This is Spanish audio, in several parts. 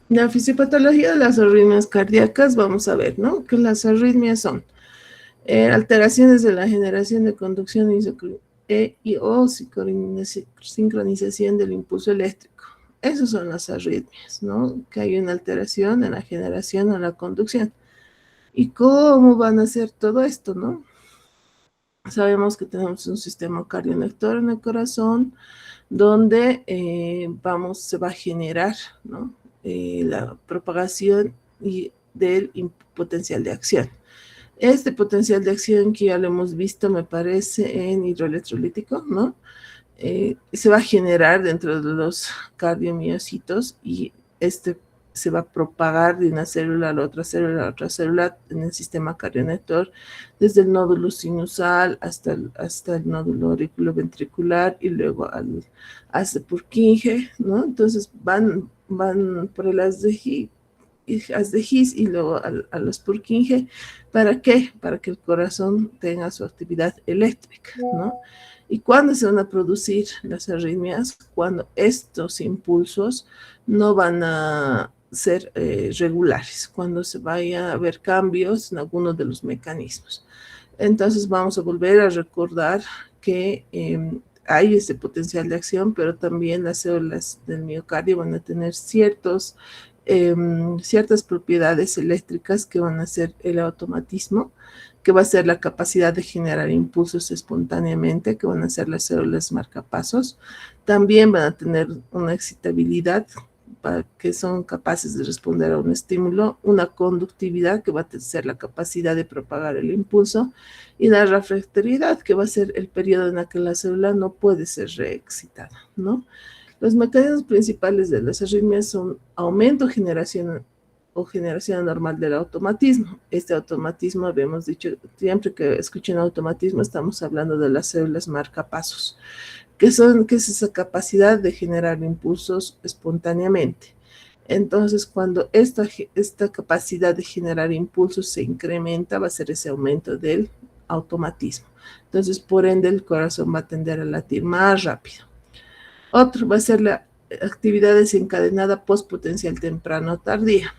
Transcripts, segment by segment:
La fisiopatología de las arritmias cardíacas, vamos a ver, ¿no? Que las arritmias son alteraciones de la generación de conducción o sincronización del impulso eléctrico. Esas son las arritmias, ¿no? Que hay una alteración en la generación o la conducción. ¿Y cómo van a hacer todo esto, no? Sabemos que tenemos un sistema cardiolector en el corazón donde se va a generar, ¿no? La propagación del potencial de acción. Este potencial de acción que ya lo hemos visto, me parece, en hidroelectrolítico, ¿no? Se va a generar dentro de los cardiomiocitos y este se va a propagar de una célula a la otra célula en el sistema cardiolector, desde el nódulo sinusal hasta el nódulo auriculoventricular y luego hasta Purkinje, ¿no? Entonces van por el haz de His y luego a los Purkinje. ¿Para qué? Para que el corazón tenga su actividad eléctrica, ¿no? ¿Y cuándo se van a producir las arritmias? Cuando estos impulsos no van a ser regulares, cuando se vaya a ver cambios en algunos de los mecanismos. Entonces vamos a volver a recordar que hay ese potencial de acción, pero también las células del miocardio van a tener ciertas propiedades eléctricas que van a ser el automatismo, que va a ser la capacidad de generar impulsos espontáneamente, que van a ser las células marcapasos. También van a tener una excitabilidad, que son capaces de responder a un estímulo, una conductividad, que va a ser la capacidad de propagar el impulso, y la refractoriedad, que va a ser el periodo en el que la célula no puede ser reexcitada, ¿no? Los mecanismos principales de las arritmias son aumento, generación anormal del automatismo. Este automatismo, habíamos dicho, siempre que escuchen automatismo, estamos hablando de las células marcapasos, que es esa capacidad de generar impulsos espontáneamente. Entonces, cuando esta capacidad de generar impulsos se incrementa, va a ser ese aumento del automatismo. Entonces, por ende, el corazón va a tender a latir más rápido. Otro va a ser la actividad desencadenada postpotencial temprano tardía.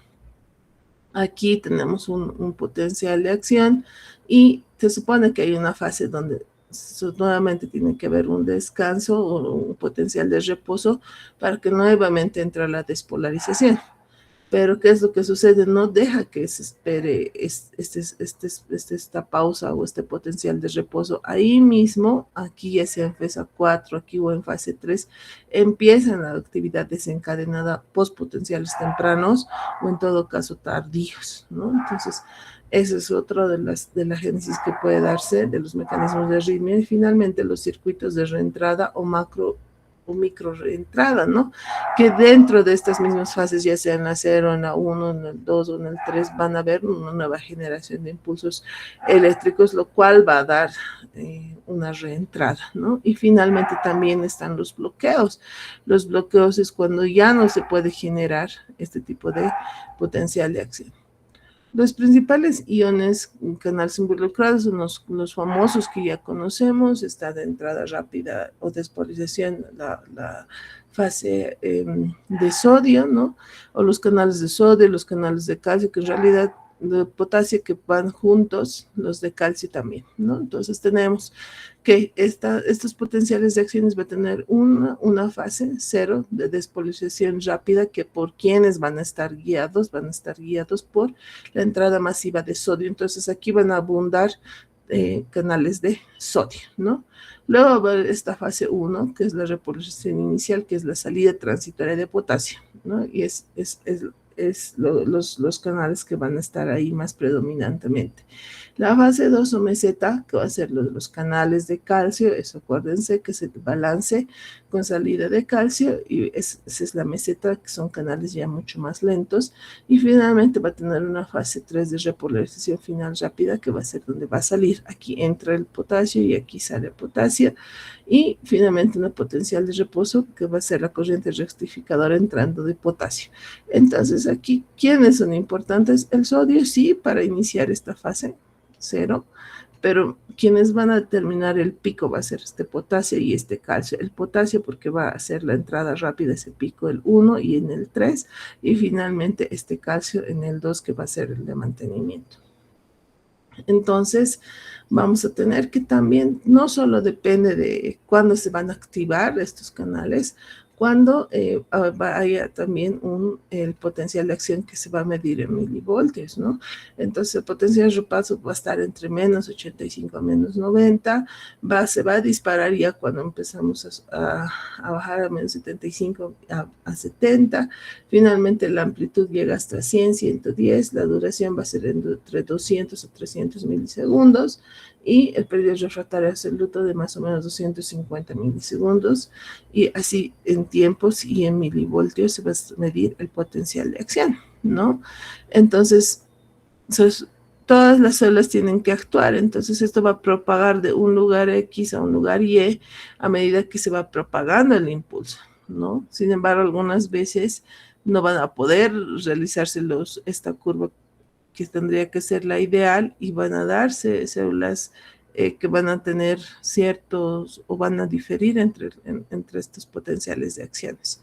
Aquí tenemos un potencial de acción y se supone que hay una fase donde nuevamente tiene que haber un descanso o un potencial de reposo para que nuevamente entre la despolarización. Pero ¿qué es lo que sucede? No deja que se espere esta pausa o este potencial de reposo. Ahí mismo, aquí ya sea en fase 4, aquí o en fase 3, empieza la actividad desencadenada postpotenciales tempranos o en todo caso tardíos, ¿no? Entonces, ese es otro de la génesis que puede darse de los mecanismos de arritmia. Y finalmente los circuitos de reentrada o macro o micro reentrada, ¿no? Que dentro de estas mismas fases, ya sea en la 0, en la 1, en el 2 o en el 3, van a haber una nueva generación de impulsos eléctricos, lo cual va a dar una reentrada, ¿no? Y finalmente también están los bloqueos. Los bloqueos es cuando ya no se puede generar este tipo de potencial de acción. Los principales iones canales involucrados son los famosos que ya conocemos. Está de entrada rápida o despolarización, la fase de sodio, ¿no? O los canales de sodio, los canales de calcio, que en realidad de potasio, que van juntos, los de calcio también, ¿no? Entonces tenemos que estos potenciales de acciones va a tener una fase 0 de despolarización rápida, que por quienes van a estar guiados por la entrada masiva de sodio. Entonces aquí van a abundar canales de sodio, ¿no? Luego va esta fase 1, que es la repolarización inicial, que es la salida transitoria de potasio, ¿no? Y los canales que van a estar ahí más predominantemente. La fase 2 o meseta, que va a ser los canales de calcio, eso acuérdense que es el balance con salida de calcio, y esa es la meseta, que son canales ya mucho más lentos. Y finalmente va a tener una fase 3 de repolarización final rápida, que va a ser donde va a salir, aquí entra el potasio y aquí sale el potasio. Y finalmente una potencial de reposo, que va a ser la corriente rectificadora entrando de potasio. Entonces aquí, ¿quiénes son importantes? El sodio sí, para iniciar esta fase 0, pero quienes van a determinar el pico va a ser este potasio y este calcio. El potasio porque va a ser la entrada rápida, ese pico, el 1 y en el 3, y finalmente este calcio en el 2 que va a ser el de mantenimiento. Entonces, vamos a tener que también, no solo depende de cuándo se van a activar estos canales, cuando haya también el potencial de acción que se va a medir en milivoltios, ¿no? Entonces, el potencial de repaso va a estar entre menos 85 a menos 90, se va a disparar ya cuando empezamos a bajar a menos 75 a 70, finalmente la amplitud llega hasta 100, 110, la duración va a ser entre 200 a 300 milisegundos, y el periodo refractario absoluto de más o menos 250 milisegundos, y así en tiempos y en milivoltios se va a medir el potencial de acción, ¿no? Entonces, todas las células tienen que actuar, entonces esto va a propagar de un lugar X a un lugar Y a medida que se va propagando el impulso, ¿no? Sin embargo, algunas veces no van a poder realizarse esta curva que tendría que ser la ideal, y van a darse células que van a tener ciertos o van a diferir entre estos potenciales de acciones.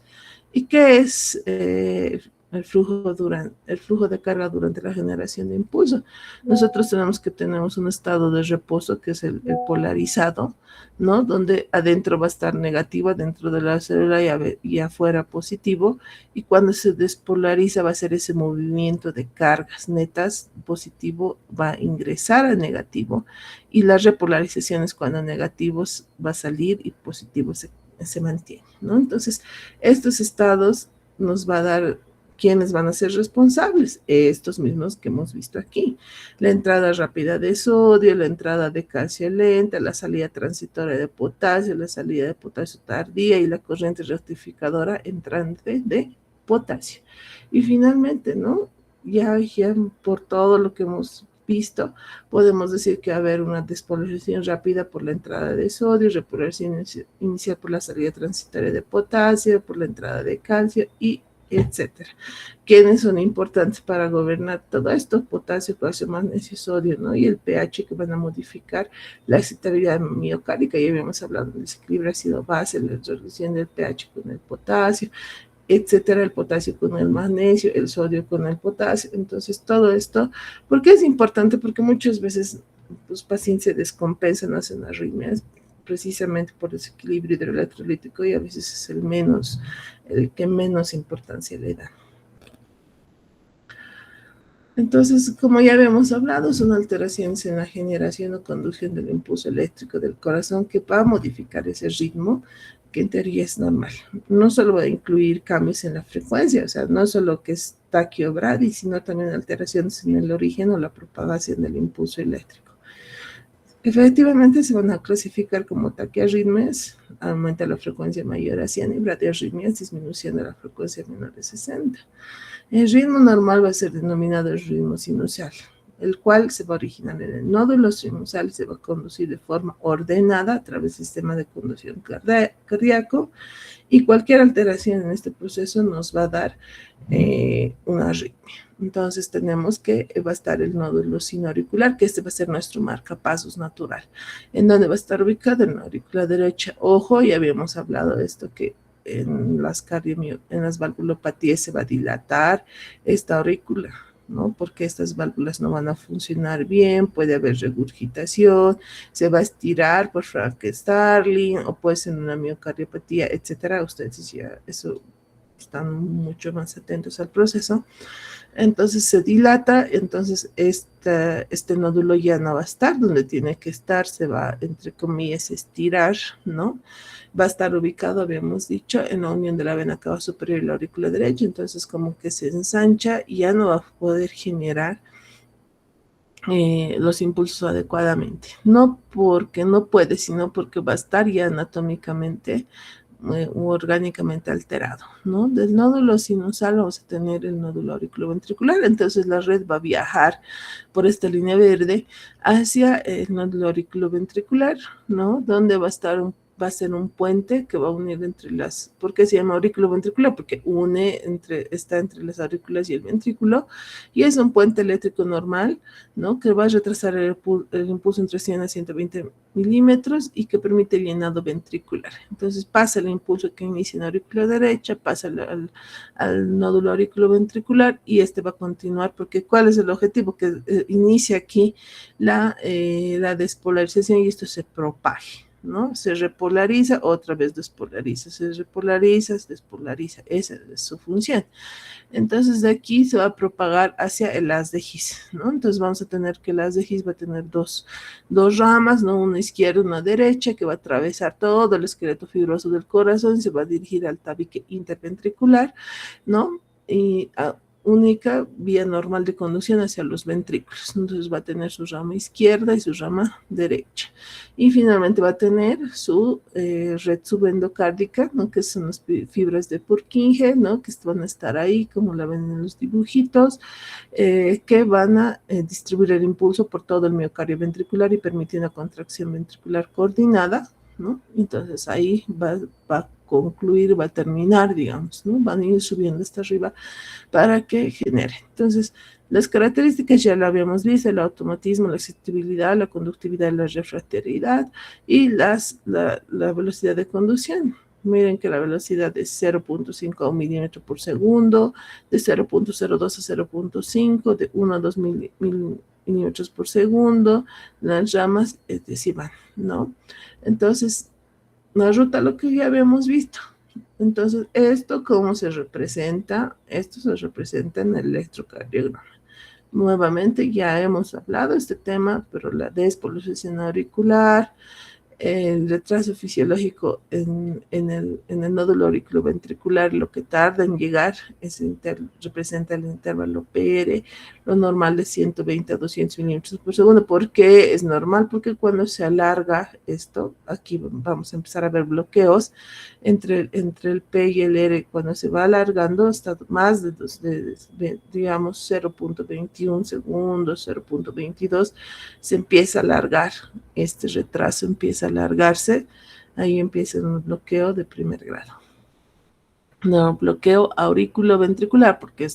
¿Y qué es el flujo de carga durante la generación de impulso? Nosotros tenemos un estado de reposo que es el polarizado, ¿no? Donde adentro va a estar negativo, adentro de la célula, y afuera positivo, y cuando se despolariza va a ser ese movimiento de cargas netas, positivo va a ingresar a negativo, y la repolarización es cuando negativos va a salir y positivo se mantiene, ¿no? Entonces, estos estados nos va a dar quiénes van a ser responsables, estos mismos que hemos visto aquí. La entrada rápida de sodio, la entrada de calcio lenta, la salida transitoria de potasio, la salida de potasio tardía y la corriente rectificadora entrante de potasio. Y finalmente, ¿no? Ya por todo lo que hemos visto, podemos decir que va a haber una despolarización rápida por la entrada de sodio, repolarización inicial por la salida transitoria de potasio, por la entrada de calcio, y etcétera. ¿Quiénes son importantes para gobernar todo esto? Potasio, calcio, magnesio, sodio, ¿no? Y el pH, que van a modificar la excitabilidad miocárdica. Ya habíamos hablado del desequilibrio ácido-base, la resolución del pH con el potasio, etcétera, el potasio con el magnesio, el sodio con el potasio. Entonces, todo esto, ¿por qué es importante? Porque muchas veces los pacientes se descompensan, hacen arritmias, precisamente por desequilibrio hidroelectrolítico, y a veces es el que menos importancia le da. Entonces, como ya habíamos hablado, son alteraciones en la generación o conducción del impulso eléctrico del corazón que va a modificar ese ritmo, que en teoría es normal. No solo va a incluir cambios en la frecuencia, o sea, no solo que es taquiobradi, sino también alteraciones en el origen o la propagación del impulso eléctrico. Efectivamente, se van a clasificar como taquiarritmias, aumenta la frecuencia mayor a 100, y bradiarritmias, disminución de la frecuencia menor de 60. El ritmo normal va a ser denominado el ritmo sinusal, el cual se va a originar en el nódulo sinusal y se va a conducir de forma ordenada a través del sistema de conducción cardíaco, y cualquier alteración en este proceso nos va a dar una arritmia. Entonces tenemos que va a estar el nódulo sinoauricular, que este va a ser nuestro marcapasos natural. ¿En dónde va a estar ubicado? En la aurícula derecha. Ojo, ya habíamos hablado de esto, que en las valvulopatías se va a dilatar esta aurícula, ¿no? Porque estas válvulas no van a funcionar bien, puede haber regurgitación, se va a estirar por Frank-Starling, o puede ser una miocardiopatía, etcétera. Ustedes ya están mucho más atentos al proceso. Entonces se dilata, entonces este nódulo ya no va a estar donde tiene que estar, se va, entre comillas, estirar, ¿no? Va a estar ubicado, habíamos dicho, en la unión de la vena cava superior y la aurícula derecha, entonces como que se ensancha y ya no va a poder generar los impulsos adecuadamente. No porque no puede, sino porque va a estar ya anatómicamente orgánicamente alterado, ¿no? Del nódulo sinusal vamos a tener el nódulo auriculoventricular, entonces la red va a viajar por esta línea verde hacia el nódulo auriculoventricular, ¿no? Donde va a estar va a ser un puente que va a unir entre las, ¿por qué se llama aurículo ventricular? Porque está entre las aurículas y el ventrículo, y es un puente eléctrico normal, ¿no? Que va a retrasar el impulso entre 100 a 120 milímetros y que permite el llenado ventricular. Entonces pasa el impulso que inicia en la aurícula derecha, pasa al nódulo auriculoventricular y este va a continuar, porque ¿cuál es el objetivo? Que inicia aquí la despolarización y esto se propague, ¿no? Se repolariza, otra vez despolariza, se repolariza, se despolariza, esa es su función. Entonces de aquí se va a propagar hacia el haz de His, ¿no? Entonces vamos a tener que el haz de His va a tener dos ramas, ¿no? Una izquierda y una derecha, que va a atravesar todo el esqueleto fibroso del corazón, se va a dirigir al tabique interventricular, ¿no? Y única vía normal de conducción hacia los ventrículos. Entonces va a tener su rama izquierda y su rama derecha. Y finalmente va a tener su red subendocárdica, ¿no? Que son las fibras de Purkinje, ¿no? Que van a estar ahí, como la ven en los dibujitos, que van a distribuir el impulso por todo el miocardio ventricular y permitir una contracción ventricular coordinada, ¿no? Entonces ahí va a concluir, va a terminar, digamos, ¿no? Van a ir subiendo hasta arriba para que genere. Entonces, las características ya lo habíamos visto: el automatismo, la excitabilidad, la conductividad y la refractariedad, y la velocidad de conducción. Miren que la velocidad es 0.5 milímetros por segundo, de 0.02 a 0.5, de 1 a 2 milímetros por segundo. Las ramas es decir, van, ¿no? Entonces, la ruta, lo que ya habíamos visto. Entonces, ¿esto cómo se representa? Esto se representa en el electrocardiograma. Nuevamente, ya hemos hablado de este tema, pero la despolarización auricular, el retraso fisiológico en el nódulo auriculoventricular, lo que tarda en llegar, representa el intervalo PR, lo normal de 120 a 200 milímetros por segundo. ¿Por qué es normal? Porque cuando se alarga esto, aquí vamos a empezar a ver bloqueos entre el P y el R. Cuando se va alargando hasta más digamos, 0.21 segundos, 0.22, se empieza a alargar, este retraso empieza a alargarse, ahí empieza un bloqueo de primer grado. No, bloqueo auriculoventricular, porque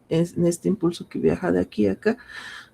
en este impulso que viaja de aquí a acá,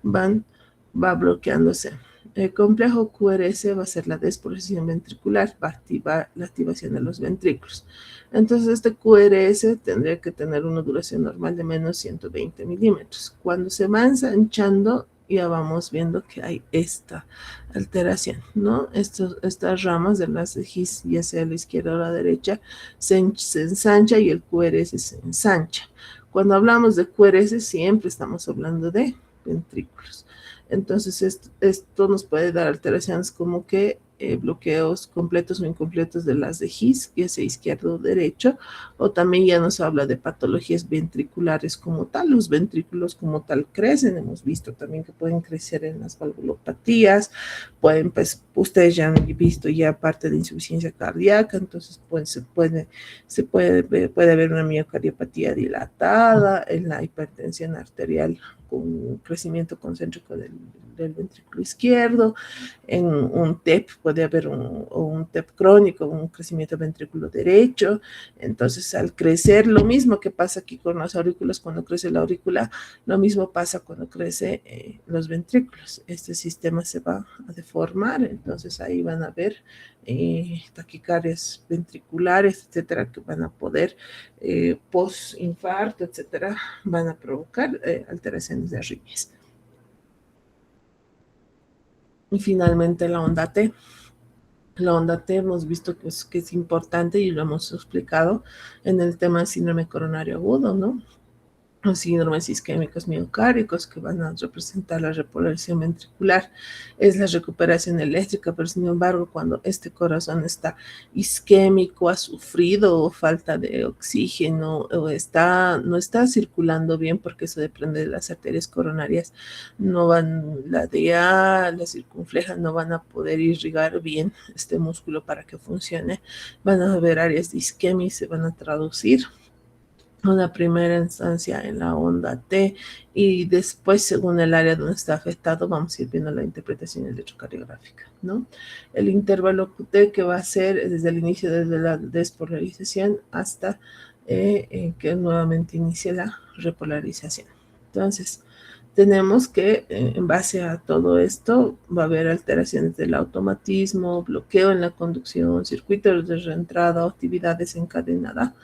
va bloqueándose. El complejo QRS va a ser la despolarización ventricular, va a activar la activación de los ventrículos. Entonces, este QRS tendría que tener una duración normal de menos 120 milímetros. Cuando se va ensanchando, ya vamos viendo que hay esta alteración, ¿no? Estas ramas de las de His, ya sea a la izquierda o a la derecha, se ensancha y el QRS se ensancha. Cuando hablamos de QRS, siempre estamos hablando de ventrículos. Entonces, esto nos puede dar alteraciones como que bloqueos completos o incompletos de las de His, ya sea izquierdo o derecho, o también ya nos habla de patologías ventriculares como tal. Los ventrículos como tal crecen, hemos visto también que pueden crecer en las valvulopatías, pueden, pues, ustedes ya han visto ya parte de insuficiencia cardíaca, entonces pues, puede haber una miocardiopatía dilatada, en la hipertensión arterial con un crecimiento concéntrico del ventrículo izquierdo, en un TEP puede haber un TEP crónico, un crecimiento del ventrículo derecho. Entonces, al crecer, lo mismo que pasa aquí con los aurículos, cuando crece la aurícula, lo mismo pasa cuando crece los ventrículos. Este sistema se va a deformar, entonces ahí van a ver taquicardias ventriculares, etcétera, que van a poder, post-infarto, etcétera, van a provocar alteraciones de arritmias. Y finalmente la onda T. La onda T hemos visto que es importante y lo hemos explicado en el tema del síndrome coronario agudo, ¿no? Los síndromes isquémicos miocárdicos, que van a representar la repolarización ventricular, es la recuperación eléctrica, pero sin embargo, cuando este corazón está isquémico, ha sufrido falta de oxígeno, o no está circulando bien, porque eso depende de las arterias coronarias, la DA, la circunfleja, no van a poder irrigar bien este músculo para que funcione, van a haber áreas de isquemia y se van a traducir una primera instancia en la onda T y después, según el área donde está afectado, vamos a ir viendo la interpretación electrocardiográfica, ¿no? El intervalo QT que va a ser desde el inicio, desde la despolarización hasta que nuevamente inicie la repolarización. Entonces, tenemos que, en base a todo esto, va a haber alteraciones del automatismo, bloqueo en la conducción, circuitos de reentrada, actividad desencadenada,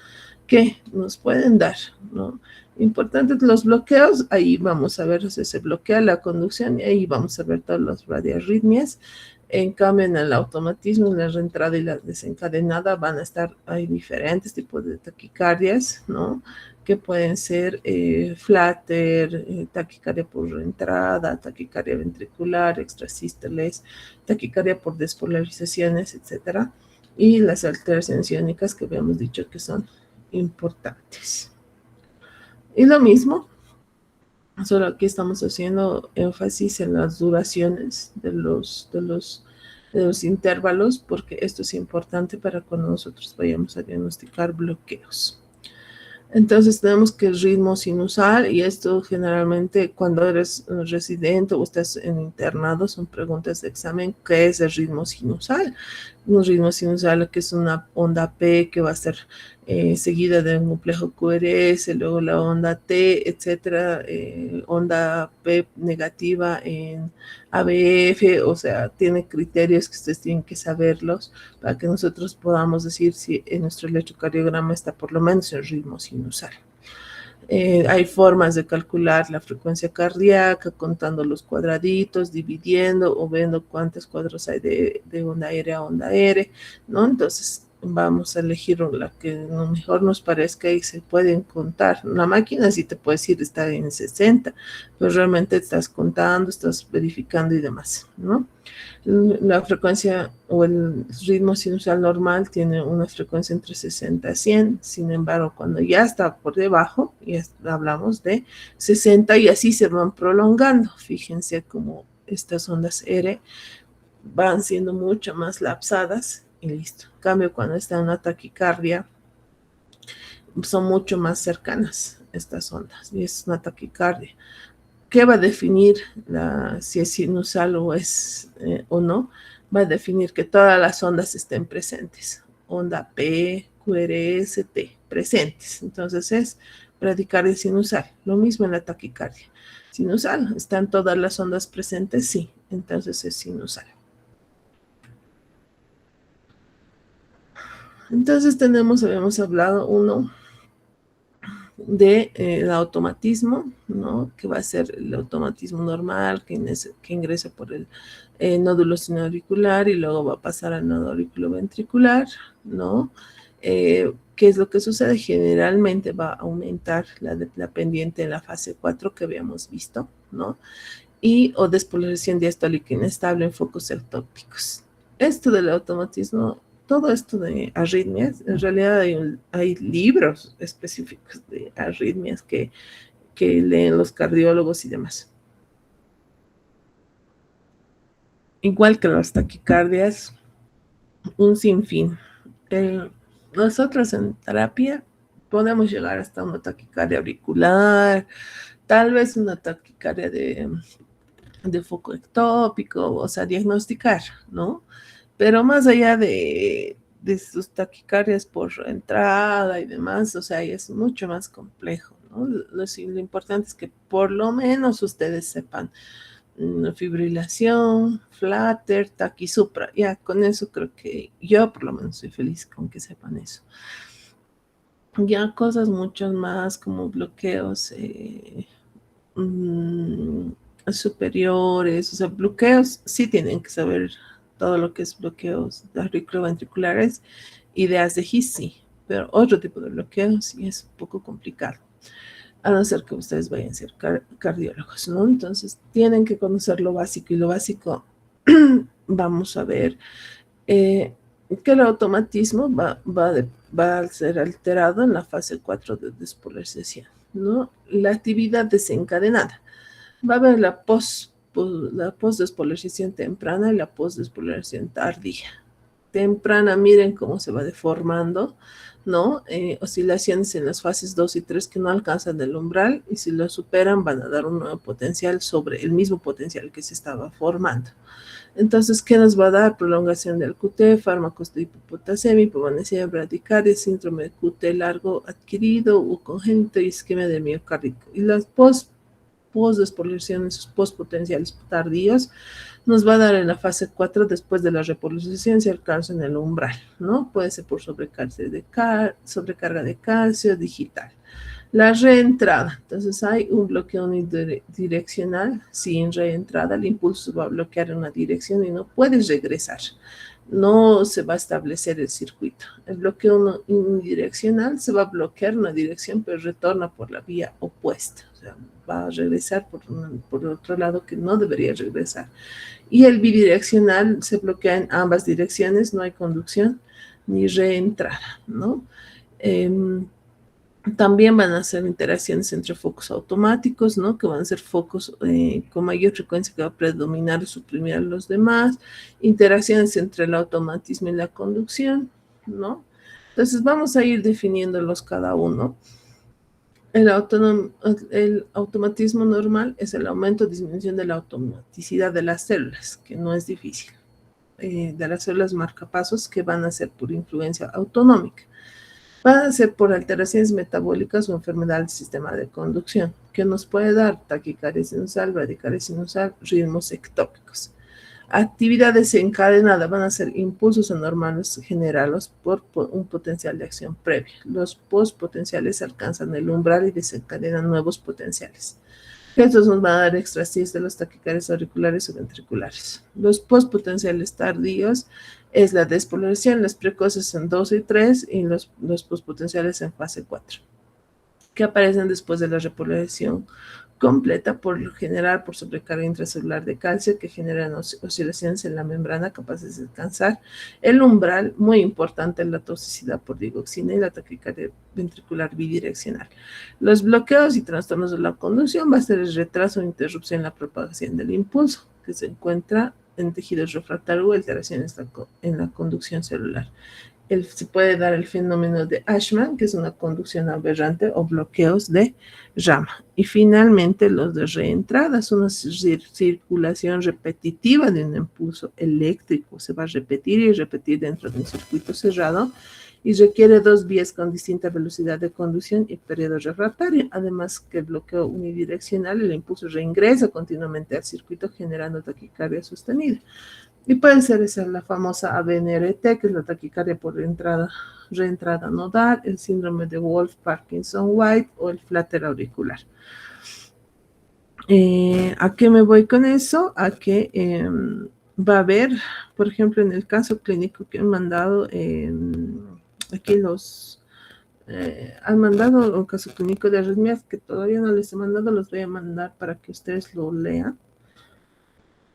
que nos pueden dar, ¿no? Importantes los bloqueos, ahí vamos a ver si se bloquea la conducción y ahí vamos a ver todas las radiarritmias. En cambio, en el automatismo, la reentrada y la desencadenada van a estar, hay diferentes tipos de taquicardias, ¿no? Que pueden ser flutter, taquicardia por reentrada, taquicardia ventricular, extrasístoles, taquicardia por despolarizaciones, etcétera. Y las alteraciones iónicas que habíamos dicho que son importantes. Y lo mismo, solo aquí estamos haciendo énfasis en las duraciones de los intervalos, porque esto es importante para cuando nosotros vayamos a diagnosticar bloqueos. Entonces tenemos que el ritmo sinusal, y esto generalmente cuando eres residente o estás en internado son preguntas de examen. ¿Qué es el ritmo sinusal? Un ritmo sinusal que es una onda P que va a ser seguida de un complejo QRS, luego la onda T, etcétera, onda P negativa en ABF, o sea, tiene criterios que ustedes tienen que saberlos para que nosotros podamos decir si en nuestro electrocardiograma está por lo menos el ritmo sinusal. Hay formas de calcular la frecuencia cardíaca, contando los cuadraditos, dividiendo o viendo cuántos cuadros hay de onda aérea a onda aérea, ¿no? Entonces vamos a elegir la que mejor nos parezca y se pueden contar. La máquina sí te puede decir está en 60, pero realmente estás contando, estás verificando y demás, ¿no? La frecuencia o el ritmo sinusal normal tiene una frecuencia entre 60 a 100, sin embargo, cuando ya está por debajo, ya hablamos de 60 y así se van prolongando. Fíjense cómo estas ondas R van siendo mucho más lapsadas y listo. En cambio, cuando está en una taquicardia, son mucho más cercanas estas ondas y es una taquicardia. ¿Qué va a definir si es sinusal o es o no? Va a definir que todas las ondas estén presentes. Onda P, QRS, T, presentes. Entonces es bradicardia sinusal. Lo mismo en la taquicardia. Sinusal, ¿están todas las ondas presentes? Sí, entonces es sinusal. Entonces habíamos hablado uno del automatismo, ¿no? Que va a ser el automatismo normal, que ingresa por el nódulo sinoauricular y luego va a pasar al nódulo auriculoventricular, ¿no? ¿Qué es lo que sucede? Generalmente va a aumentar la pendiente en la fase 4 que habíamos visto, ¿no? O despolarización diastólica inestable en focos ectópicos. Esto del automatismo, todo esto de arritmias, en realidad hay libros específicos de arritmias que leen los cardiólogos y demás. Igual que las taquicardias, un sinfín. Nosotros en terapia podemos llegar hasta una taquicardia auricular, tal vez una taquicardia de foco ectópico, o sea, diagnosticar, ¿no? Pero más allá de sus taquicardias por entrada y demás, o sea, es mucho más complejo, ¿no? Lo importante es que por lo menos ustedes sepan fibrilación, flutter, taquisupra. Ya, con eso creo que yo por lo menos soy feliz con que sepan eso. Ya cosas mucho más como bloqueos superiores, o sea, bloqueos sí tienen que saber todo lo que es bloqueos auriculoventriculares, ideas de His sí, pero otro tipo de bloqueos sí es un poco complicado, a no ser que ustedes vayan a ser cardiólogos, ¿no? Entonces tienen que conocer lo básico, y lo básico vamos a ver que el automatismo va a ser alterado en la fase 4 de despolarización, ¿no? La actividad desencadenada. Va a haber la post-despolarización temprana y la post-despolarización tardía, temprana, miren cómo se va deformando, ¿no? Oscilaciones en las fases 2 y 3 que no alcanzan el umbral y si lo superan van a dar un nuevo potencial sobre el mismo potencial que se estaba formando. Entonces, ¿qué nos va a dar? Prolongación del QT, fármacos de hipopotasemia, hipomanesia, bradicardia, síndrome de QT largo adquirido o congénito y isquemia de miocardio. Y las post-despolarizaciones, postpotenciales tardíos, nos va a dar en la fase 4 después de la repolarización si alcanzan el umbral, ¿no? Puede ser por sobrecarga de calcio digital. La reentrada, entonces hay un bloqueo unidireccional, sin reentrada el impulso va a bloquear una dirección y no puedes regresar, no se va a establecer el circuito. El bloqueo unidireccional se va a bloquear una dirección pero retorna por la vía opuesta, o sea, va a regresar por otro lado que no debería regresar. Y el bidireccional se bloquea en ambas direcciones, no hay conducción ni reentrada, ¿no? También van a ser interacciones entre focos automáticos, ¿no? Que van a ser focos con mayor frecuencia que va a predominar o suprimir a los demás. Interacciones entre el automatismo y la conducción, ¿no? Entonces vamos a ir definiéndolos cada uno. El automatismo normal es el aumento o disminución de la automaticidad de las células, que no es difícil. De las células marcapasos que van a ser por influencia autonómica. Van a ser por alteraciones metabólicas o enfermedad del sistema de conducción, que nos puede dar taquicardia sinusal, bradicardia sinusal, ritmos ectópicos. Actividades encadenadas van a ser impulsos anormales generados por un potencial de acción previa. Los postpotenciales alcanzan el umbral y desencadenan nuevos potenciales. Estos nos van a dar éxtasis de los taquicardias auriculares o ventriculares. Los postpotenciales tardíos es la despolarización, las precoces en 2 y 3 y los postpotenciales en fase 4, que aparecen después de la repolarización completa, por lo general por sobrecarga intracelular de calcio, que generan oscilaciones en la membrana capaces de alcanzar el umbral, muy importante la toxicidad por digoxina y la taquicardia ventricular bidireccional. Los bloqueos y trastornos de la conducción va a ser el retraso o interrupción en la propagación del impulso, que se encuentra en tejidos refractarios o alteraciones en la conducción celular. Se puede dar el fenómeno de Ashman, que es una conducción aberrante o bloqueos de rama. Y finalmente los de reentrada, es una circulación repetitiva de un impulso eléctrico. Se va a repetir y repetir dentro de un circuito cerrado y requiere 2 vías con distinta velocidad de conducción y periodo refractario. Además que el bloqueo unidireccional, el impulso reingresa continuamente al circuito generando taquicardia sostenida. Y puede ser esa la famosa ABNRT, que es la taquicardia por reentrada nodal, el síndrome de Wolff-Parkinson-White o el flutter auricular. ¿A qué me voy con eso? A que va a haber, por ejemplo, en el caso clínico que han mandado, aquí han mandado un caso clínico de arritmias que todavía no les he mandado, los voy a mandar para que ustedes lo lean.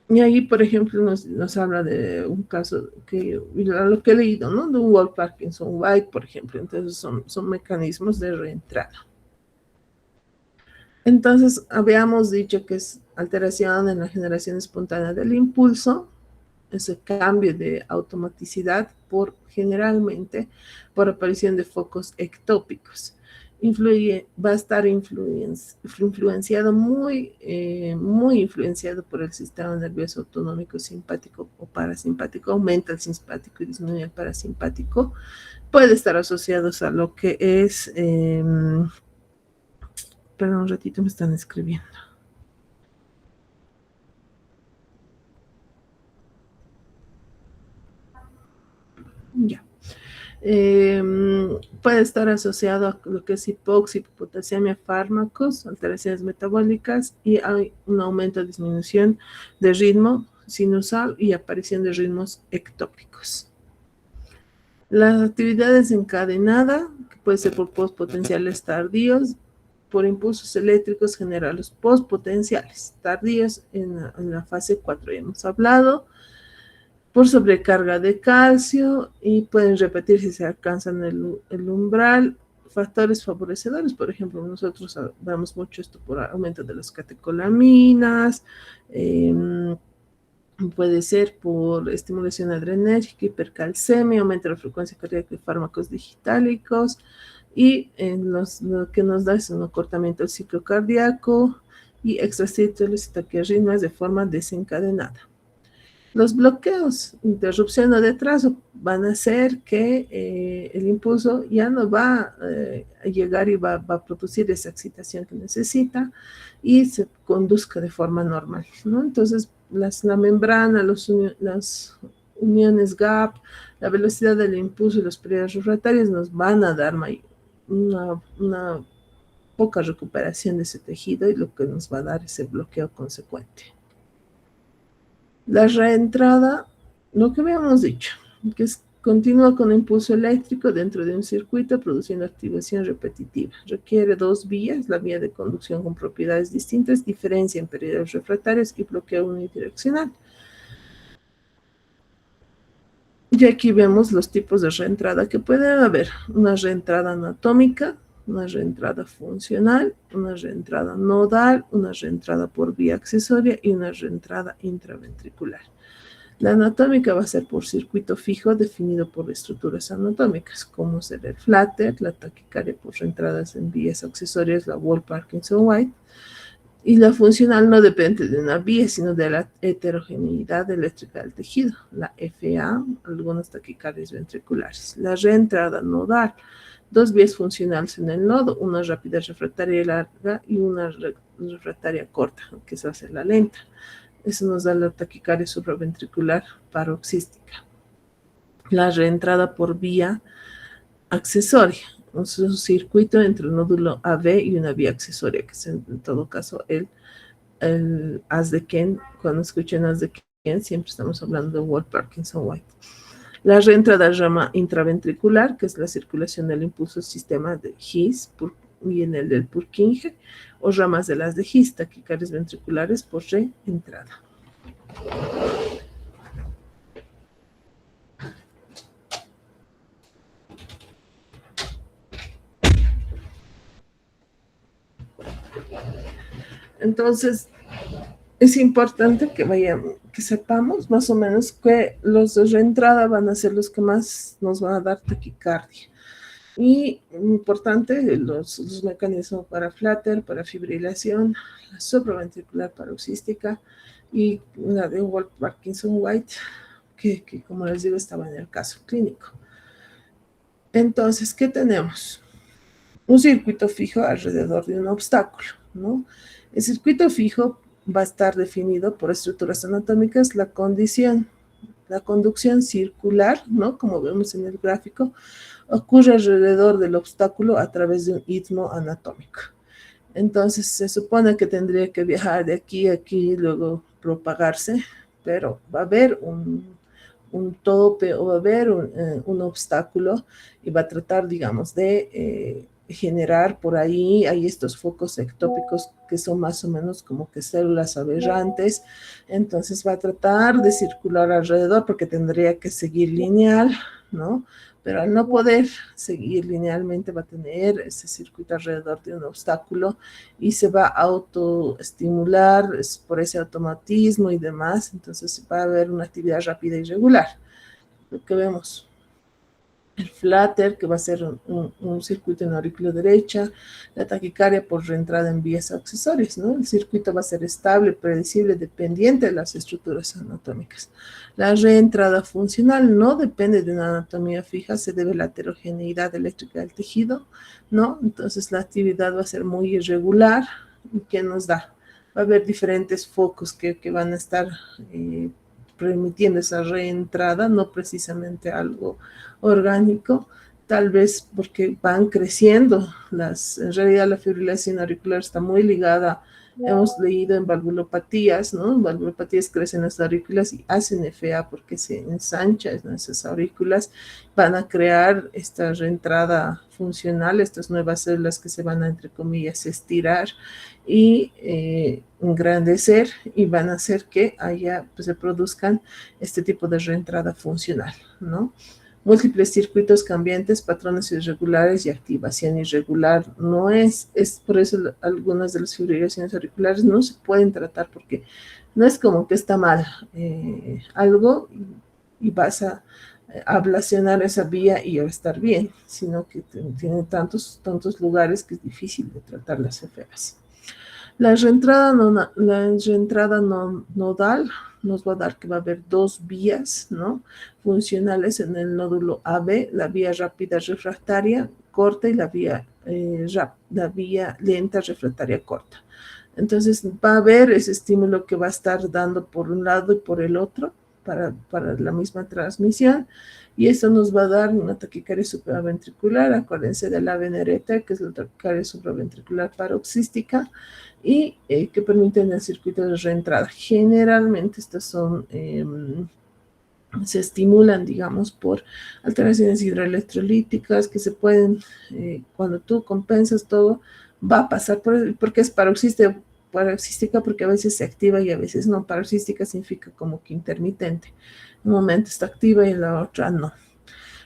Y ahí, por ejemplo, nos habla de un caso que, lo que he leído, ¿no? De un Wolff-Parkinson-White, por ejemplo. Entonces, son mecanismos de reentrada. Entonces, habíamos dicho que es alteración en la generación espontánea del impulso, ese cambio de automaticidad generalmente por aparición de focos ectópicos. Va a estar influenciado, muy influenciado por el sistema nervioso autonómico simpático o parasimpático, aumenta el simpático y disminuye el parasimpático. Puede estar asociados a lo que es, perdón, un ratito me están escribiendo. Ya. Puede estar asociado a lo que es hipoxia, hipopotasemia, fármacos, alteraciones metabólicas y hay un aumento o disminución de ritmo sinusal y aparición de ritmos ectópicos. Las actividades encadenadas, que puede ser por postpotenciales tardíos, por impulsos eléctricos generan los postpotenciales tardíos en la fase 4, ya hemos hablado, por sobrecarga de calcio y pueden repetir si se alcanzan el umbral. Factores favorecedores, por ejemplo, nosotros vemos mucho esto por aumento de las catecolaminas, Puede ser por estimulación adrenérgica, hipercalcemia, aumento de la frecuencia cardíaca y fármacos digitálicos, y lo que nos da es un acortamiento del ciclo cardíaco y extracístoles y taquiarritmias de forma desencadenada. Los bloqueos, interrupción o retraso van a hacer que el impulso ya no va a llegar y va a producir esa excitación que necesita y se conduzca de forma normal, ¿no? Entonces, la membrana, las uniones gap, la velocidad del impulso y los periodos refractarios nos van a dar una poca recuperación de ese tejido y lo que nos va a dar ese bloqueo consecuente. La reentrada, lo que habíamos dicho, que continúa con impulso eléctrico dentro de un circuito produciendo activación repetitiva. Requiere dos vías, la vía de conducción con propiedades distintas, diferencia en periodos refractarios y bloqueo unidireccional. Y aquí vemos los tipos de reentrada que pueden haber. Una reentrada anatómica, una reentrada funcional, una reentrada nodal, una reentrada por vía accesoria y una reentrada intraventricular. La anatómica va a ser por circuito fijo definido por estructuras anatómicas, como ser el flutter, la taquicardia por reentradas en vías accesorias, la Wall-Parkinson-White, y la funcional no depende de una vía, sino de la heterogeneidad eléctrica del tejido, la FA, algunas taquicardias ventriculares. La reentrada nodal, dos vías funcionales en el nodo, una rápida refractaria larga y una refractaria corta, que se hace la lenta. Eso nos da la taquicardia supraventricular paroxística. La reentrada por vía accesoria, es un circuito entre un nódulo AB y una vía accesoria, que es en todo caso el haz de Ken. Cuando escuchen haz de Ken, siempre estamos hablando de Wall-Parkinson-White. La reentrada rama intraventricular, que es la circulación del impulso sistema de His y en el del Purkinje, o ramas de las de His, taquicardias ventriculares por reentrada. Entonces, es importante que sepamos más o menos que los de reentrada van a ser los que más nos van a dar taquicardia. Y importante, los mecanismos para flutter, para fibrilación, la supraventricular paroxística y la de Wall-Parkinson-White, que como les digo estaba en el caso clínico. Entonces, ¿qué tenemos? Un circuito fijo alrededor de un obstáculo, ¿no? El circuito fijo va a estar definido por estructuras anatómicas, la conducción circular, ¿no? Como vemos en el gráfico, ocurre alrededor del obstáculo a través de un istmo anatómico. Entonces, se supone que tendría que viajar de aquí a aquí y luego propagarse, pero va a haber un tope o va a haber un obstáculo y va a tratar, digamos, de generar por ahí, hay estos focos ectópicos que son más o menos como que células aberrantes, entonces va a tratar de circular alrededor porque tendría que seguir lineal, ¿no? Pero al no poder seguir linealmente va a tener ese circuito alrededor de un obstáculo y se va a autoestimular por ese automatismo y demás, entonces va a haber una actividad rápida y regular. Lo que vemos, el flutter, que va a ser un circuito en aurícula derecha, la taquicardia por reentrada en vías accesorias, ¿no? El circuito va a ser estable, predecible, dependiente de las estructuras anatómicas. La reentrada funcional no depende de una anatomía fija, se debe a la heterogeneidad eléctrica del tejido, ¿no? Entonces la actividad va a ser muy irregular. ¿Qué nos da? Va a haber diferentes focos que van a estar permitiendo esa reentrada, no precisamente algo orgánico, tal vez porque van creciendo en realidad la fibrilación auricular está muy ligada, hemos leído en valvulopatías, ¿no? En valvulopatías crecen las aurículas y hacen FA porque se ensanchan esas aurículas, van a crear esta reentrada funcional, estas nuevas células que se van a, entre comillas, estirar y engrandecer y van a hacer que haya, pues, se produzcan este tipo de reentrada funcional, ¿no? múltiples circuitos cambiantes, patrones irregulares y activación irregular. No es por eso algunas de las fibrilaciones auriculares no se pueden tratar, porque no es como que está mal algo y vas a ablacionar esa vía y va a estar bien, sino que tiene tantos lugares que es difícil de tratar las CFAs. La reentrada nodal nos va a dar que va a haber dos vías, ¿no?, funcionales en el nódulo AB, la vía rápida refractaria corta y la vía lenta refractaria corta. Entonces va a haber ese estímulo que va a estar dando por un lado y por el otro para la misma transmisión, y eso nos va a dar una taquicardia supraventricular. Acuérdense de la venereta, que es la taquicardia supraventricular paroxística, y que permiten el circuito de reentrada. Generalmente estas son, se estimulan, digamos, por alteraciones hidroelectrolíticas que se pueden, cuando tú compensas todo, va a pasar porque es paroxística, porque a veces se activa y a veces no. Paroxística significa como que intermitente. En un momento está activa y en la otra no.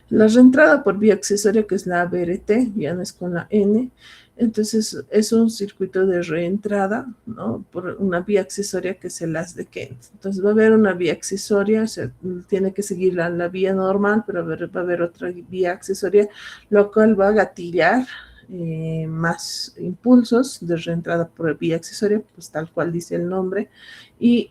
La reentrada por vía accesoria, que es la ABRT, ya no es con la N, entonces es un circuito de reentrada, ¿no?, por una vía accesoria que es el haz de Kent. Entonces va a haber una vía accesoria, o sea, tiene que seguir la vía normal, pero va a haber otra vía accesoria, lo cual va a gatillar más impulsos de reentrada por vía accesoria, pues tal cual dice el nombre. Y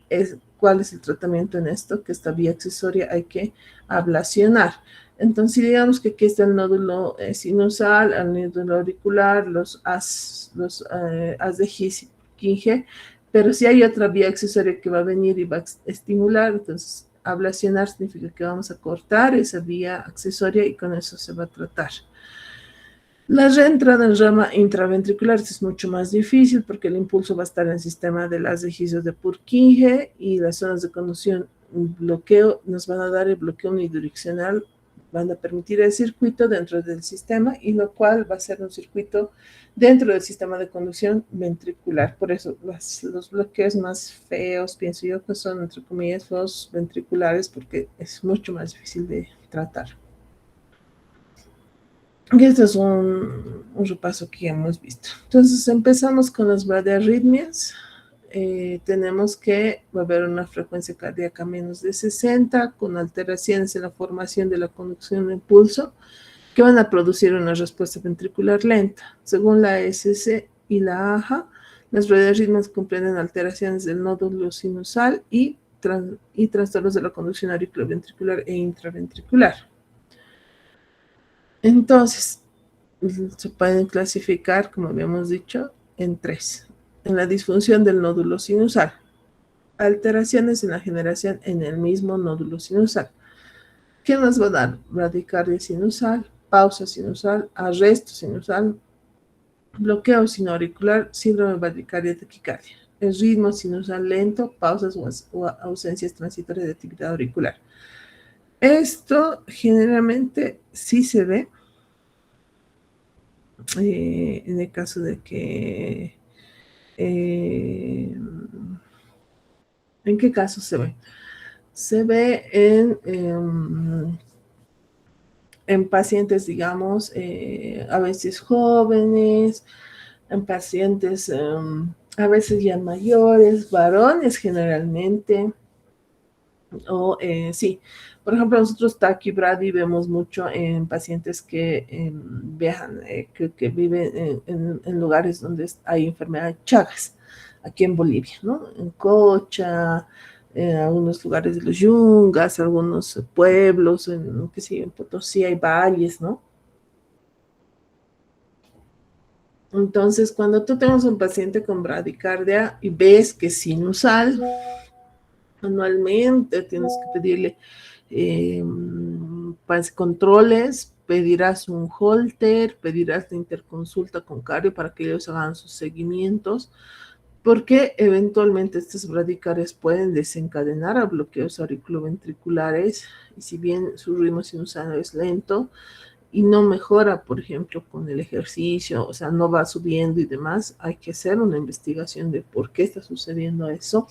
¿cuál es el tratamiento en esto? Que esta vía accesoria hay que ablacionar. Entonces, digamos que aquí está el nódulo sinusal, el nódulo auricular, los haz de Purkinje, pero si hay otra vía accesoria que va a venir y va a estimular, entonces ablacionar significa que vamos a cortar esa vía accesoria y con eso se va a tratar. La reentrada en rama intraventricular es mucho más difícil porque el impulso va a estar en el sistema de las de Purkinje, y las zonas de conducción bloqueo nos van a dar el bloqueo unidireccional, van a permitir el circuito dentro del sistema, y lo cual va a ser un circuito dentro del sistema de conducción ventricular. Por eso los bloqueos más feos, pienso yo, que son, entre comillas, los ventriculares, porque es mucho más difícil de tratar. Y este es un repaso que ya hemos visto. Entonces empezamos con las bradiarritmias. Tenemos que va a haber una frecuencia cardíaca menos de 60, con alteraciones en la formación de la conducción de impulso, que van a producir una respuesta ventricular lenta. Según la SC y la AJA, las bradiarritmias comprenden alteraciones del nódulo sinusal y trastornos de la conducción auriculoventricular e intraventricular. Entonces, se pueden clasificar, como habíamos dicho, en tres. En la disfunción del nódulo sinusal, alteraciones en la generación en el mismo nódulo sinusal. ¿Qué nos va a dar? Bradicardia sinusal, pausa sinusal, arresto sinusal, bloqueo sinoauricular, síndrome de bradicardia taquicardia. El ritmo sinusal lento, pausas o ausencias transitorias de actividad auricular. Esto generalmente sí se ve en el caso de que... ¿en qué caso se ve? Se ve en pacientes, digamos, a veces jóvenes, en pacientes a veces ya mayores, varones generalmente, o sí, por ejemplo, nosotros taquibradi vemos mucho en pacientes que viajan, que viven en lugares donde hay enfermedad de Chagas, aquí en Bolivia, ¿no? En Cocha, en algunos lugares de los Yungas, algunos pueblos, qué sé yo, en Potosí hay valles, ¿no? Entonces, cuando tú tengas un paciente con bradicardia y ves que es sinusal, anualmente tienes que pedirle controles, pedirás un holter, pedirás la interconsulta con cardio para que ellos hagan sus seguimientos, porque eventualmente estas bradicardias pueden desencadenar a bloqueos auriculoventriculares, y si bien su ritmo sinusal es lento y no mejora, por ejemplo, con el ejercicio, o sea, no va subiendo y demás, hay que hacer una investigación de por qué está sucediendo eso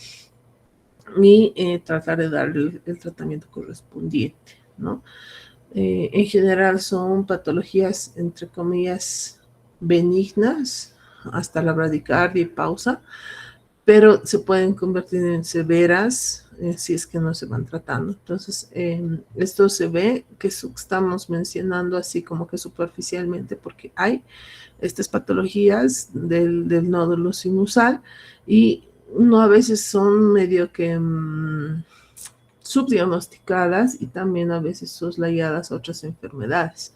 y tratar de darle el tratamiento correspondiente, ¿no? En general son patologías, entre comillas, benignas, hasta la bradicardia y pausa, pero se pueden convertir en severas si es que no se van tratando. Entonces, esto se ve que estamos mencionando así como que superficialmente, porque hay estas patologías del nódulo sinusal y no a veces son medio que subdiagnosticadas y también a veces soslayadas a otras enfermedades.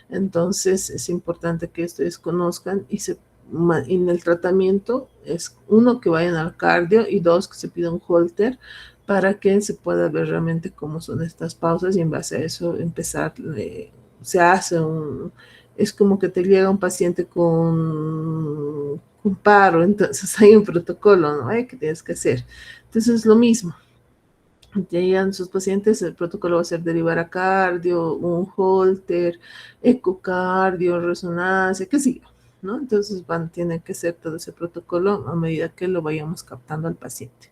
Entonces es importante que ustedes conozcan y en el tratamiento es uno que vayan al cardio y dos que se pida un holter para que se pueda ver realmente cómo son estas pausas y en base a eso empezar, se hace es como que te llega un paciente con paro, entonces hay un protocolo, ¿no? ¿Qué tienes que hacer? Entonces es lo mismo. Llegan sus pacientes, el protocolo va a ser derivar a cardio, un holter, ecocardio, resonancia, qué sé yo, ¿no? Entonces tiene que ser todo ese protocolo a medida que lo vayamos captando al paciente.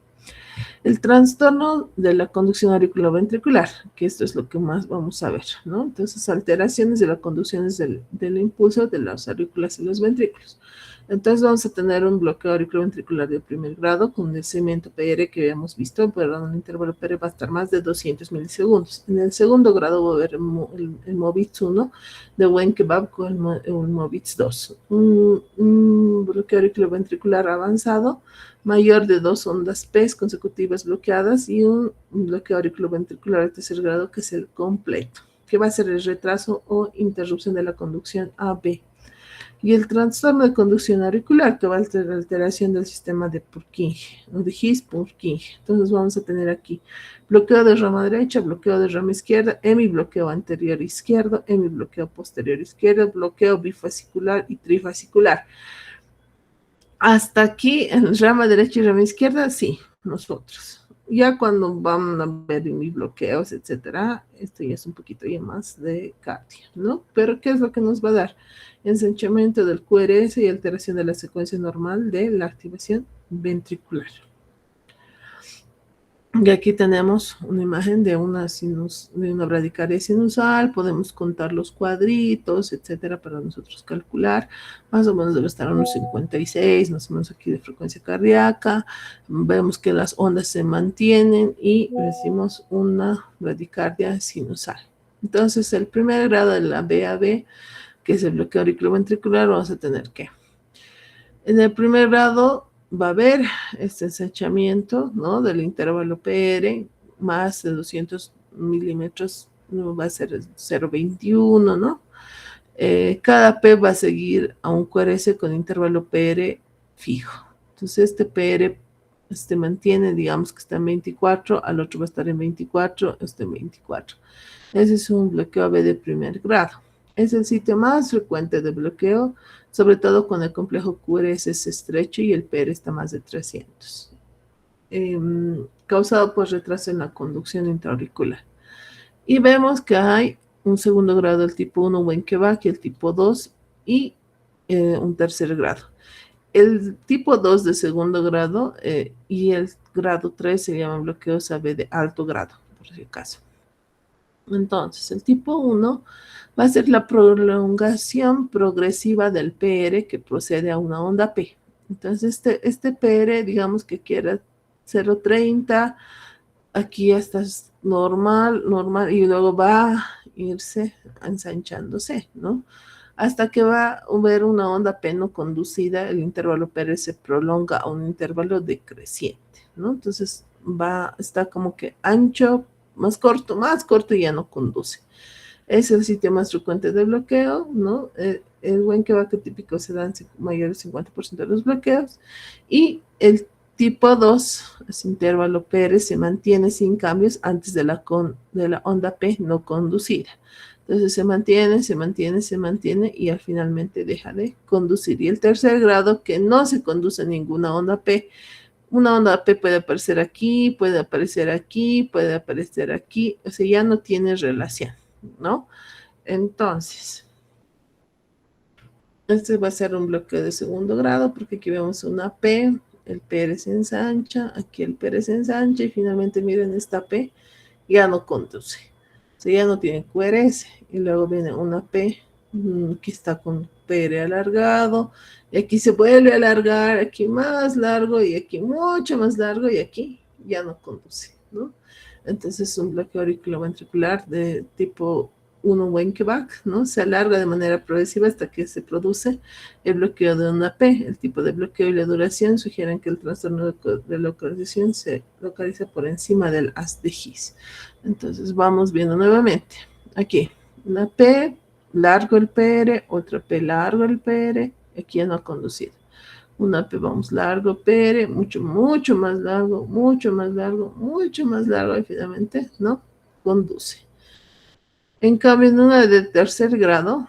El trastorno de la conducción auriculoventricular, que esto es lo que más vamos a ver, ¿no? Entonces, alteraciones de las conducciones del impulso de las aurículas y los ventrículos. Entonces vamos a tener un bloqueo auriculoventricular de primer grado con el segmento PR que habíamos visto, pero en el intervalo PR va a estar más de 200 milisegundos. En el segundo grado va a haber el MOVITS 1 de Wenckebab con el MOVITS 2. Un bloqueo auriculoventricular avanzado mayor de 2 ondas P consecutivas bloqueadas y un bloqueo auriculoventricular de tercer grado que es el completo, que va a ser el retraso o interrupción de la conducción AB. Y el trastorno de conducción auricular, que va a ser la alteración del sistema de Purkinje, o de His-Purkinje. Entonces vamos a tener aquí bloqueo de rama derecha, bloqueo de rama izquierda, hemibloqueo anterior izquierdo, hemibloqueo posterior izquierdo, bloqueo bifascicular y trifascicular. Hasta aquí, en rama derecha y rama izquierda, sí, nosotros. Ya cuando van a ver mis bloqueos, etcétera, esto ya es un poquito ya más de cardio, ¿no? Pero ¿qué es lo que nos va a dar? Ensanchamiento del QRS y alteración de la secuencia normal de la activación ventricular. Y aquí tenemos una imagen de una bradicardia sinusal, podemos contar los cuadritos, etcétera, para nosotros calcular. Más o menos debe estar a unos 56, más o menos aquí de frecuencia cardíaca. Vemos que las ondas se mantienen y decimos una bradicardia sinusal. Entonces, el primer grado de la BAB, que es el bloqueo auriculoventricular, vamos a tener que, en el primer grado, va a haber este ensanchamiento, ¿no? Del intervalo PR, más de 200 milímetros, no va a ser 0,21, ¿no? Cada P va a seguir a un QRS con intervalo PR fijo. Entonces, este PR mantiene, digamos que está en 24, al otro va a estar en 24, este en 24. Ese es un bloqueo AB de primer grado. Es el sitio más frecuente de bloqueo, sobre todo cuando el complejo QRS es estrecho y el PR está más de 300. Causado por retraso en la conducción intraauricular. Y vemos que hay un segundo grado del tipo 1 Wenckebab y el tipo 2 y un tercer grado. El tipo 2 de segundo grado y el grado 3 se llaman bloqueos AB de alto grado, por si acaso. Entonces, el tipo 1 va a ser la prolongación progresiva del PR que procede a una onda P. Entonces, este PR, digamos que quiera 0,30, aquí ya está normal, y luego va a irse ensanchándose, ¿no? Hasta que va a haber una onda P no conducida, el intervalo PR se prolonga a un intervalo decreciente, ¿no? Entonces, está como que ancho, más corto y ya no conduce. Es el sitio más frecuente de bloqueo, ¿no? El Wenckebab típico se dan mayor del 50% de los bloqueos. Y el tipo 2, ese intervalo PR, se mantiene sin cambios antes de la onda P no conducida. Entonces se mantiene y finalmente deja de conducir. Y el tercer grado, que no se conduce ninguna onda P. Una onda P puede aparecer aquí, puede aparecer aquí, puede aparecer aquí, o sea, ya no tiene relación, ¿no? Entonces, este va a ser un bloqueo de segundo grado porque aquí vemos una P, el PR se ensancha, aquí el PR se ensancha y finalmente miren esta P ya no conduce. sea, ya no tiene QRS. Y luego viene una P que está con PR alargado. Y aquí se vuelve a alargar, aquí más largo y aquí mucho más largo y aquí ya no conduce, ¿no? Entonces es un bloqueo auriculoventricular de tipo 1 Wenckebach, ¿no? Se alarga de manera progresiva hasta que se produce el bloqueo de una P. El tipo de bloqueo y la duración sugieren que el trastorno de localización se localiza por encima del haz de His. Entonces vamos viendo nuevamente. Aquí, una P, largo el PR, otra P, largo el PR, aquí ya no ha conducido. Una P, vamos, largo PR, mucho, mucho más largo, mucho más largo, mucho más largo, y finalmente no conduce. En cambio, en una de tercer grado,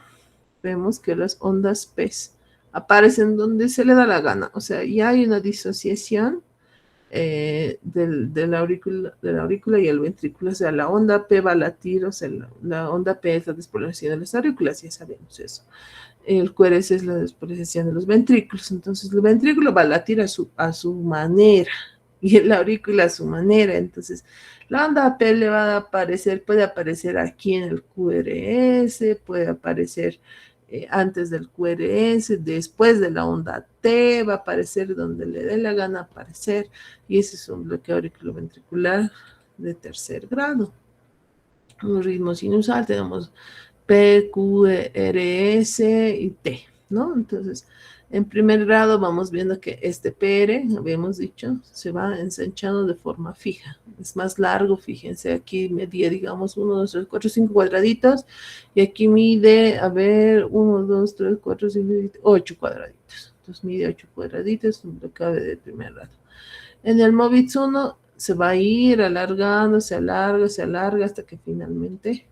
vemos que las ondas P aparecen donde se le da la gana. O sea, ya hay una disociación de la aurícula y el ventrículo. O sea, la onda P va a latir, o sea, la onda P es la despolarización de las aurículas, ya sabemos eso. El QRS es la despolarización de los ventrículos. Entonces, el ventrículo va a latir a su manera y la aurícula a su manera. Entonces, la onda P le va a aparecer, puede aparecer aquí en el QRS, puede aparecer antes del QRS, después de la onda T, va a aparecer donde le dé la gana aparecer, y ese es un bloqueo auriculoventricular de tercer grado. Un ritmo sinusal, tenemos P, Q, R, S y T, ¿no? Entonces, en primer grado vamos viendo que este PR, habíamos dicho, se va ensanchando de forma fija. Es más largo, fíjense, aquí medía, digamos, 1, 2, 3, 4, 5 cuadraditos, y aquí mide, a ver, 1, 2, 3, 4, 5, 8 cuadraditos. Entonces mide 8 cuadraditos, un bloqueo de primer grado. En el MOVITS 1 se va a ir alargando, se alarga hasta que finalmente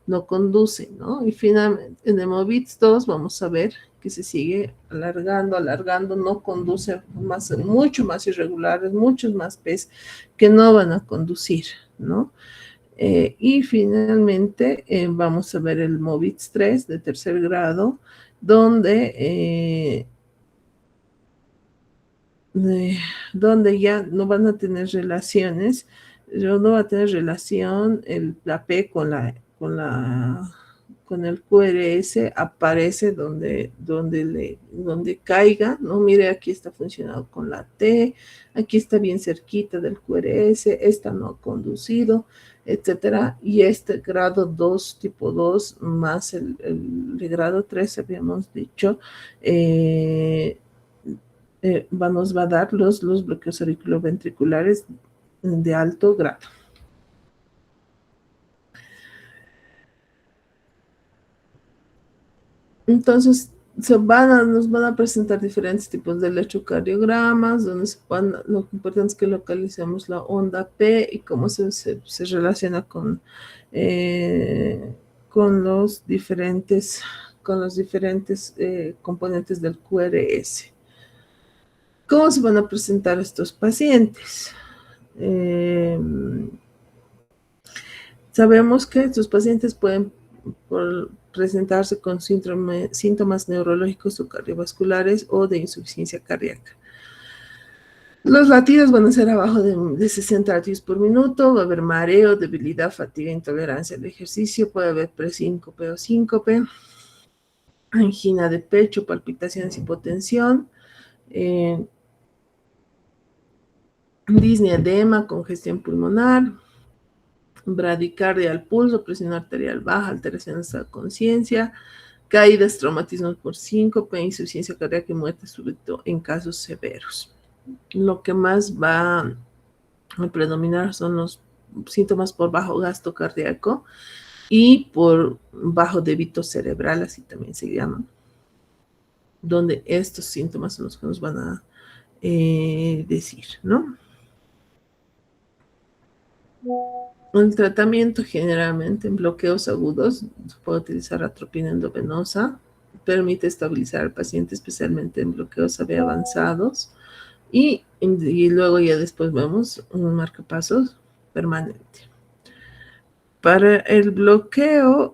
no conduce, ¿no? Y finalmente en el MOVITS 2 vamos a ver que se sigue alargando, alargando, no conduce, más, mucho más irregulares, muchos más P's que no van a conducir, ¿no? Y finalmente vamos a ver el MOVITS 3 de tercer grado, donde ya no van a tener relaciones, no va a tener relación la P con el QRS, aparece donde caiga, ¿no? Mire, aquí está funcionando con la T, aquí está bien cerquita del QRS, esta no ha conducido, etcétera, y este grado 2, tipo 2, más el de grado 3, habíamos dicho, nos va a dar los bloqueos auriculoventriculares de alto grado. Entonces, nos van a presentar diferentes tipos de electrocardiogramas, donde lo importante es que localicemos la onda P y cómo se relaciona con los diferentes, componentes del QRS. ¿Cómo se van a presentar estos pacientes? Sabemos que estos pacientes pueden presentarse con síntomas neurológicos o cardiovasculares o de insuficiencia cardíaca. Los latidos van a ser abajo de 60 latidos por minuto, va a haber mareo, debilidad, fatiga, intolerancia al ejercicio, puede haber presíncope o síncope, angina de pecho, palpitaciones, hipotensión, disnea, edema, congestión pulmonar, bradicardia al pulso, presión arterial baja, alteraciones de la conciencia, caídas, traumatismos por síncope, insuficiencia cardíaca y muerte súbita en casos severos. Lo que más va a predominar son los síntomas por bajo gasto cardíaco y por bajo débito cerebral, así también se llama, donde estos síntomas son los que nos van a decir, ¿no? El tratamiento generalmente en bloqueos agudos se puede utilizar atropina endovenosa, permite estabilizar al paciente, especialmente en bloqueos AB avanzados, y luego ya después vemos un marcapasos permanente. Para el bloqueo,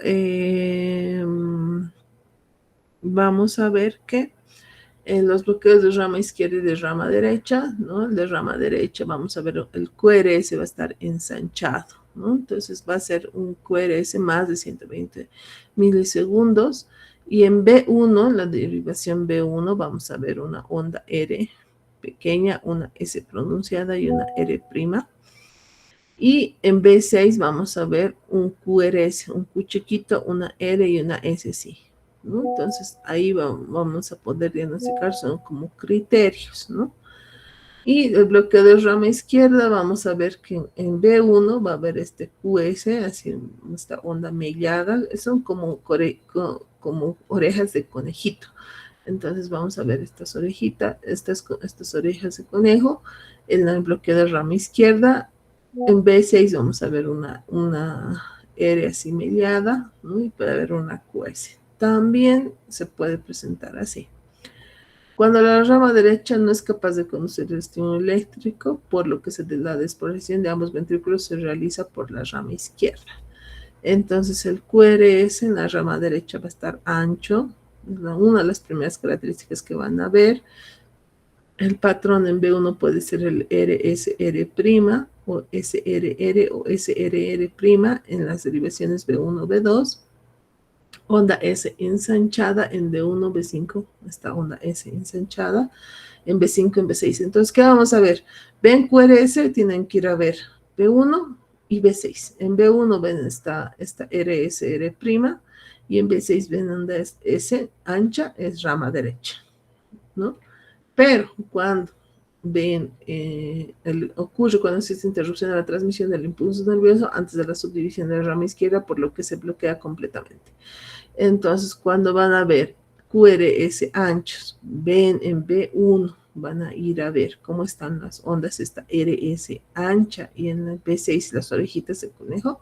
vamos a ver que en los bloqueos de rama izquierda y de rama derecha, ¿no? El de rama derecha, vamos a ver, el QRS va a estar ensanchado, ¿no? Entonces va a ser un QRS más de 120 milisegundos. Y en B1, la derivación B1, vamos a ver una onda R pequeña, una S pronunciada y una R prima. Y en B6 vamos a ver un QRS, un Q chiquito, una R y una S sí, ¿no? Entonces ahí vamos a poder diagnosticar, son como criterios, ¿no? Y el bloqueo de rama izquierda, vamos a ver que en B1 va a haber este QS, así esta onda mellada, son como orejas de conejito. Entonces vamos a ver estas orejitas, estas orejas de conejo en el bloqueo de rama izquierda. En B6 vamos a ver una R así mellada, ¿no? Y puede haber una QS. También se puede presentar así. Cuando la rama derecha no es capaz de conducir el estímulo eléctrico, por lo que la desprolación de ambos ventrículos se realiza por la rama izquierda. Entonces el QRS en la rama derecha va a estar ancho, es una de las primeras características que van a ver. El patrón en B1 puede ser el RSR' o SRR o SRR' en las derivaciones B1, B2. Onda S ensanchada en D1, B5, esta onda S ensanchada, en B5, en B6. Entonces, ¿qué vamos a ver? Ven QRS, tienen que ir a ver B1 y B6. En B1 ven esta RSR', y en B6 ven onda S ancha, es rama derecha, ¿no? Pero cuando ven, ocurre cuando existe interrupción de la transmisión del impulso nervioso antes de la subdivisión de la rama izquierda, por lo que se bloquea completamente. Entonces, cuando van a ver QRS anchos, ven en B1, van a ir a ver cómo están las ondas, esta RS ancha, y en el B6 las orejitas de conejo,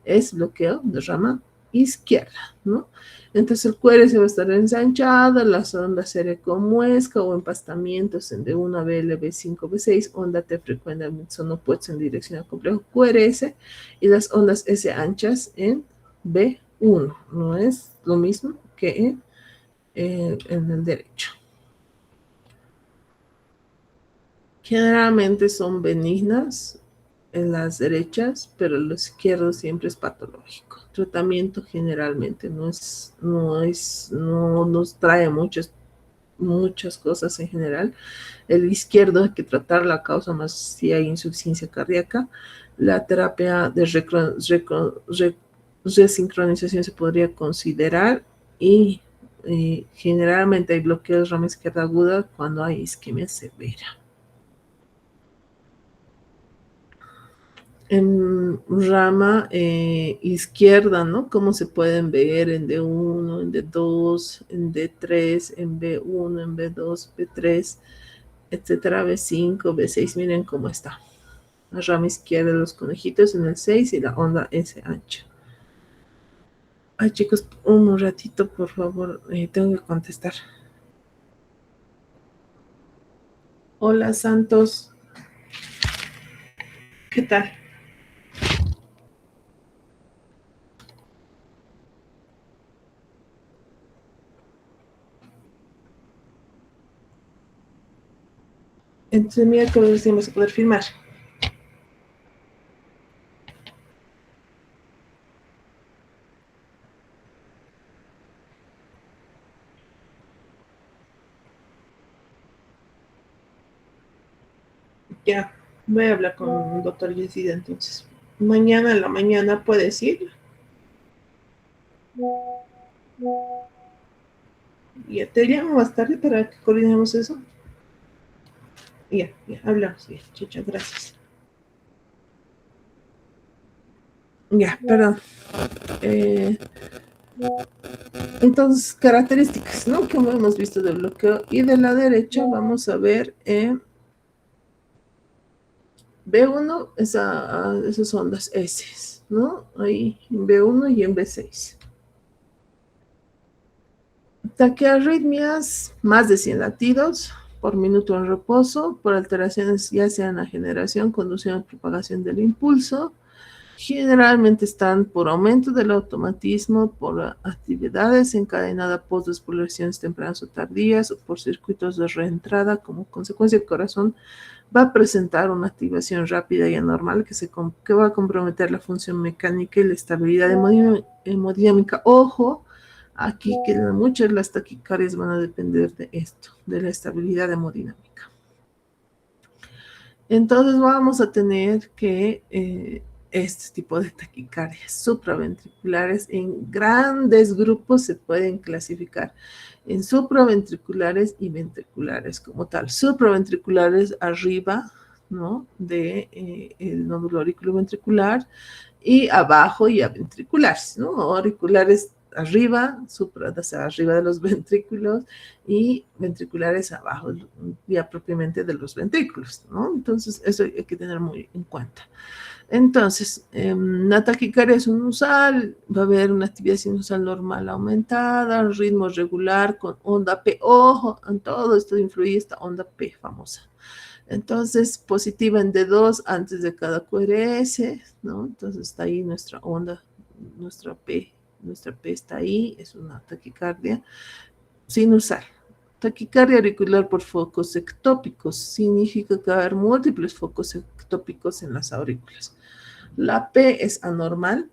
es bloqueo de rama izquierda, ¿no? Entonces el QRS va a estar ensanchado, las ondas R con muesca o empastamientos en D1, BL, B5, B6, onda T frecuentemente son opuestos en dirección al complejo QRS, y las ondas S anchas en B1, no es lo mismo que en el derecho. Generalmente son benignas en las derechas, pero lo izquierdo siempre es patológico. Tratamiento generalmente no nos trae muchas cosas en general. El izquierdo hay que tratar la causa más si hay insuficiencia cardíaca. La terapia de resincronización se podría considerar, y generalmente hay bloqueos rama izquierda aguda cuando hay isquemia severa. En rama izquierda, ¿no? Como se pueden ver en D1, en D2, en D3, en B1, en B2, B3, etcétera, B5, B6, miren cómo está. La rama izquierda de los conejitos en el 6 y la onda S ancha. Ay, chicos, un ratito, por favor, tengo que contestar. Hola, Santos. ¿Qué tal? Entonces, miércoles recién vas a poder filmar. Ya, voy a hablar con el doctor Yesida entonces. Mañana en la mañana puedes ir. Ya, te llamo más tarde para que coordinemos eso. Ya, hablamos. Ya, chicha, gracias. Ya, perdón. Entonces, características, ¿no? Como hemos visto del bloqueo. Y de la derecha vamos a ver B1, esas ondas S, ¿no? Ahí en B1 y en B6. Taquiarritmias, más de 100 latidos por minuto en reposo, por alteraciones ya sea en la generación, conducción o propagación del impulso. Generalmente están por aumento del automatismo, por actividades encadenadas post-despolarizaciones tempranas o tardías, o por circuitos de reentrada. Como consecuencia, el corazón va a presentar una activación rápida y anormal que va a comprometer la función mecánica y la estabilidad hemodinámica. Ojo, aquí que muchas de las taquicardias van a depender de esto, de la estabilidad hemodinámica. Entonces vamos a tener que este tipo de taquicardias supraventriculares en grandes grupos se pueden clasificar en supraventriculares y ventriculares como tal. Supraventriculares arriba, ¿no?, de el nódulo auriculoventricular, y abajo y aventriculares, ¿no? Auriculares arriba, o sea, arriba de los ventrículos, y ventriculares abajo, ya propiamente de los ventrículos, ¿no? Entonces, eso hay que tener muy en cuenta. Entonces, la taquicardia sinusal, va a haber una actividad sinusal normal aumentada, ritmo regular con onda P. Ojo, en todo esto influye esta onda P famosa. Entonces, positiva en D2 antes de cada QRS, ¿no? Entonces está ahí nuestra onda, nuestra P está ahí, es una taquicardia sinusal. Taquicardia auricular por focos ectópicos significa que va a haber múltiples focos ectópicos en las aurículas. La P es anormal.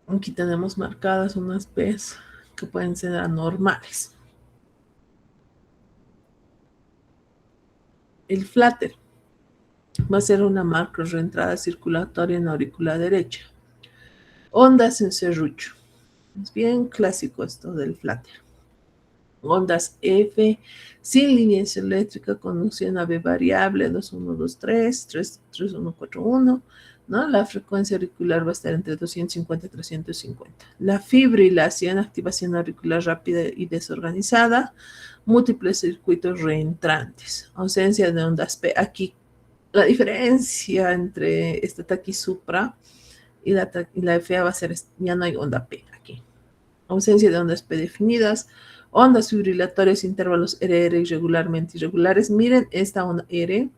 Aquí tenemos marcadas unas P's que pueden ser anormales. El flutter va a ser una macro reentrada circulatoria en la aurícula derecha. Ondas en serrucho. Es bien clásico esto del flutter. Ondas F sin línea eléctrica con unción AB variable 2123, 3141, ¿no? La frecuencia auricular va a estar entre 250 y 350. La fibrilación, activación auricular rápida y desorganizada, múltiples circuitos reentrantes, ausencia de ondas P. Aquí la diferencia entre esta taquisupra y la FA va a ser, ya no hay onda P aquí. Ausencia de ondas P definidas, ondas fibrilatorias, intervalos RR irregularmente irregulares. Miren esta onda R.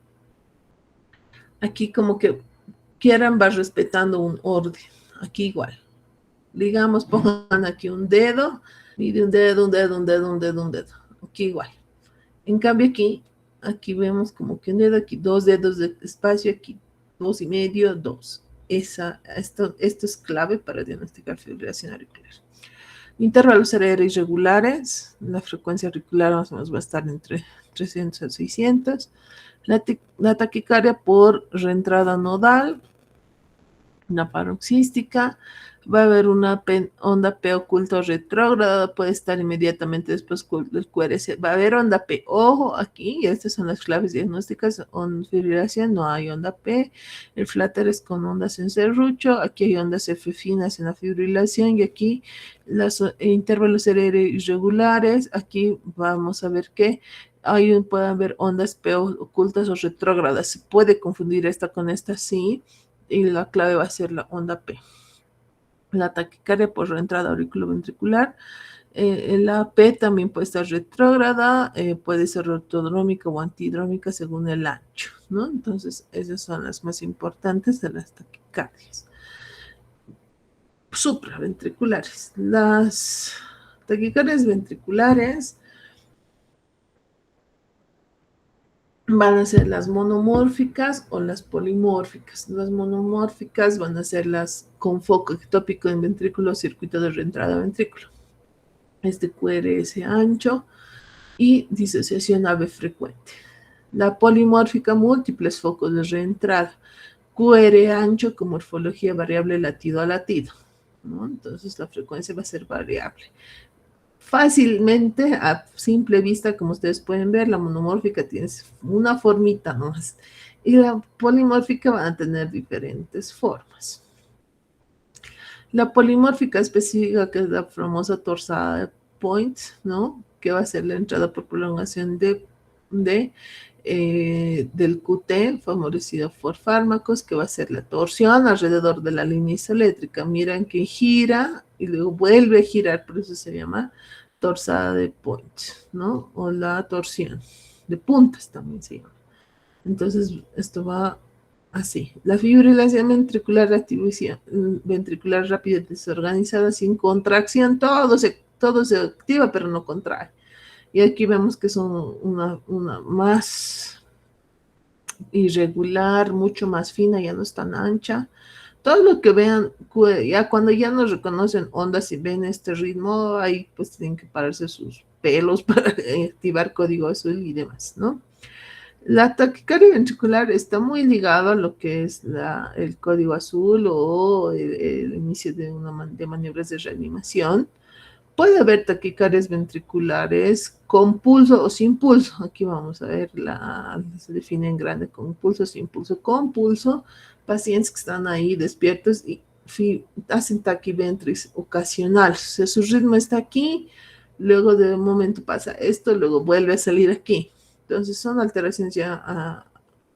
Aquí como que quieran va respetando un orden. Aquí igual. Digamos, pongan aquí un dedo, y de un dedo, un dedo, un dedo, un dedo, un dedo. Aquí igual. En cambio aquí vemos como que un dedo, aquí 2 dedos de espacio, aquí 2,5, 2. Esto es clave para diagnosticar fibrilación auricular. Intervalos RR irregulares, la frecuencia auricular más o menos va a estar entre 300 a 600. La taquicardia por reentrada nodal, una paroxística, va a haber una onda P oculta o retrógrada, puede estar inmediatamente después del QRS. Va a haber onda P. Ojo aquí, estas son las claves diagnósticas. Fibrilación, no hay onda P. El flutter es con ondas en serrucho. Aquí hay ondas F finas en la fibrilación y aquí los intervalos RR irregulares. Aquí vamos a ver que pueden haber ondas P ocultas o retrógradas. Se puede confundir esta con esta, sí, y la clave va a ser la onda P. La taquicardia por reentrada auriculoventricular. La P también puede estar retrógrada, puede ser ortodrómica o antidrómica según el ancho, ¿no? Entonces, esas son las más importantes de las taquicardias. Supraventriculares. Las taquicardias ventriculares van a ser las monomórficas o las polimórficas. Las monomórficas van a ser las con foco ectópico en ventrículo, circuito de reentrada ventrículo. QRS ancho y disociación AV frecuente. La polimórfica, múltiples focos de reentrada. QR ancho con morfología variable latido a latido, ¿no? Entonces la frecuencia va a ser variable. Fácilmente, a simple vista, como ustedes pueden ver, la monomórfica tiene una formita nomás y la polimórfica van a tener diferentes formas. La polimórfica específica, que es la famosa torsada de Point, ¿no? Que va a ser la entrada por prolongación del QT favorecido por fármacos, que va a ser la torsión alrededor de la línea isoeléctrica. Miren que gira y luego vuelve a girar, por eso se llama torsada de Point, ¿no? O la torsión de puntas también se llama. Entonces, esto va así. La fibrilación ventricular rápida desorganizada sin contracción, todo se activa pero no contrae. Y aquí vemos que son una más irregular, mucho más fina, ya no es tan ancha. Todo lo que vean, ya cuando ya no reconocen ondas y ven este ritmo, ahí pues tienen que pararse sus pelos para activar código azul y demás, ¿no? La taquicardia ventricular está muy ligado a lo que es el código azul o el inicio de maniobras de reanimación. Puede haber taquicardias ventriculares con pulso o sin pulso. Aquí vamos a ver, se define en grande con pulso, sin pulso, con pulso. Pacientes que están ahí despiertos y hacen taquiventris ocasional. O sea, su ritmo está aquí, luego de un momento pasa esto, luego vuelve a salir aquí. Entonces son alteraciones ya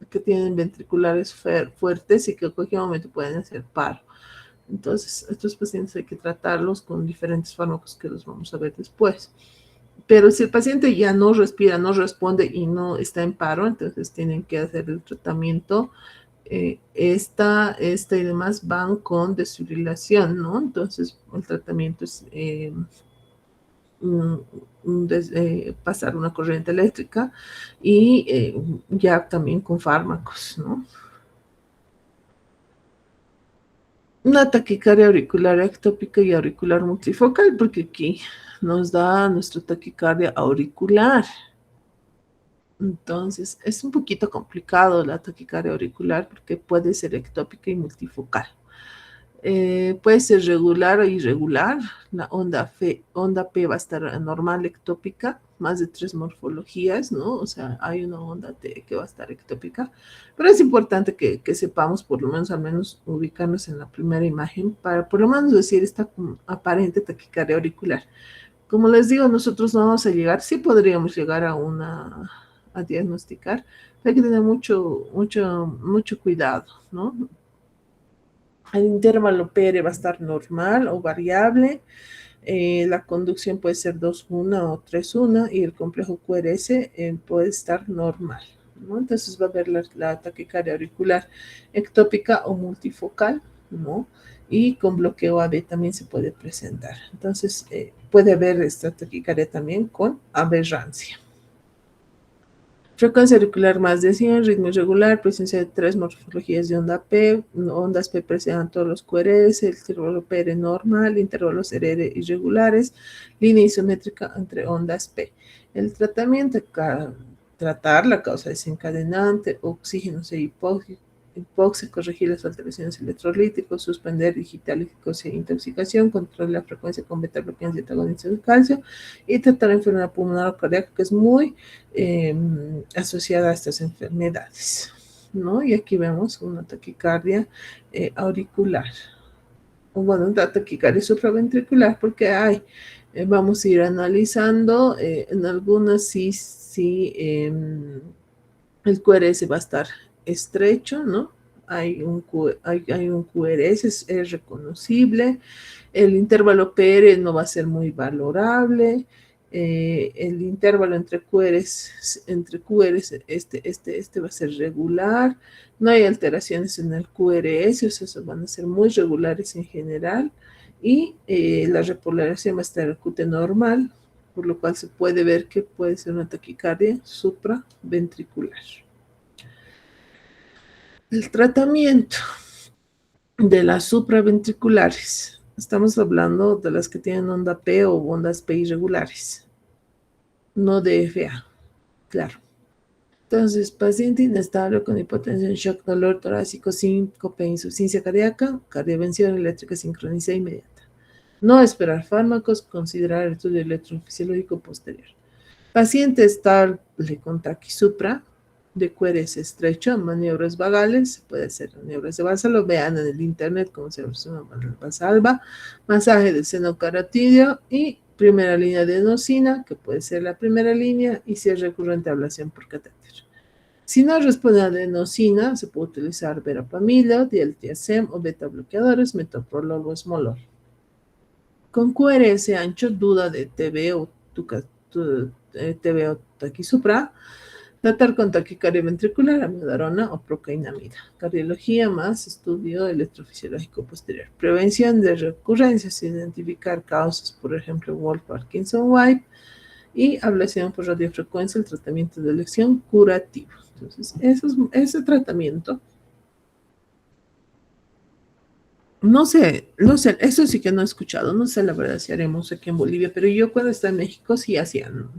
que tienen ventriculares fuertes y que en cualquier momento pueden hacer paro. Entonces, estos pacientes hay que tratarlos con diferentes fármacos que los vamos a ver después. Pero si el paciente ya no respira, no responde y no está en paro, entonces tienen que hacer el tratamiento. Esta y demás van con desfibrilación, ¿no? Entonces, el tratamiento es pasar una corriente eléctrica y ya también con fármacos, ¿no? Una taquicardia auricular ectópica y auricular multifocal, porque aquí nos da nuestra taquicardia auricular. Entonces, es un poquito complicado la taquicardia auricular porque puede ser ectópica y multifocal. Puede ser regular o irregular. La onda P va a estar normal, ectópica, más de 3 morfologías, ¿no? O sea, hay una onda T que va a estar ectópica, pero es importante que sepamos, por lo menos, al menos ubicarnos en la primera imagen, para por lo menos decir esta aparente taquicardia auricular. Como les digo, nosotros no vamos a llegar, sí podríamos llegar a diagnosticar, pero hay que tener mucho cuidado, ¿no? El intervalo PR va a estar normal o variable. La conducción puede ser 2-1 o 3-1 y el complejo QRS puede estar normal, ¿no? Entonces va a haber la taquicardia auricular ectópica o multifocal, ¿no? Y con bloqueo AB también se puede presentar. Entonces puede haber esta taquicardia también con aberrancia. Frecuencia auricular más de 100, ritmo irregular, presencia de 3 morfologías de onda P, ondas P presentan todos los QRS, el intervalo PR normal, intervalos RR irregulares, línea isométrica entre ondas P. El tratamiento, tratar la causa desencadenante, oxígenos e hipoxia, corregir las alteraciones electrolíticas, suspender digitálicos e intoxicación, controlar la frecuencia con beta-bloqueantes y antagonistas de calcio, y tratar la enfermedad pulmonar o cardíaca, que es muy asociada a estas enfermedades, ¿no? Y aquí vemos una taquicardia auricular. O bueno, una taquicardia supraventricular, porque vamos a ir analizando, en algunas sí, el QRS va a estar estrecho, ¿no? Hay un QRS, es reconocible. El intervalo PR no va a ser muy valorable. El intervalo entre QRS, este va a ser regular. No hay alteraciones en el QRS, o sea, van a ser muy regulares en general. Y la repolarización va a estar QT normal, por lo cual se puede ver que puede ser una taquicardia supraventricular. El tratamiento de las supraventriculares. Estamos hablando de las que tienen onda P o ondas P irregulares, no DFA, claro. Entonces, paciente inestable con hipotensión, shock, dolor torácico, síncope, insuficiencia cardíaca, cardiovención eléctrica sincronizada inmediata. No esperar fármacos, considerar el estudio electrofisiológico posterior. Paciente estable con taquisupra, de QRS estrecho, maniobras vagales, puede hacer maniobras de Valsalva, vean en el internet cómo se llama Valsalva, masaje del seno carotidio y primera línea de adenosina, que puede ser la primera línea, y si es recurrente, ablación por catéter. Si no responde a adenosina, se puede utilizar verapamila, dieltiazem o beta bloqueadores, metoprolol o esmolol. Con QRS ancho, duda de TB o TB o taquisupra, Tratar con taquicardia ventricular, amiodarona o procainamida. Cardiología más estudio electrofisiológico posterior. Prevención de recurrencias, identificar causas, por ejemplo, Wolff, Parkinson, White, y ablación por radiofrecuencia, el tratamiento de elección curativo. Entonces, ese tratamiento, no sé, eso sí que no he escuchado, no sé la verdad si haremos aquí en Bolivia, pero yo cuando estaba en México sí hacían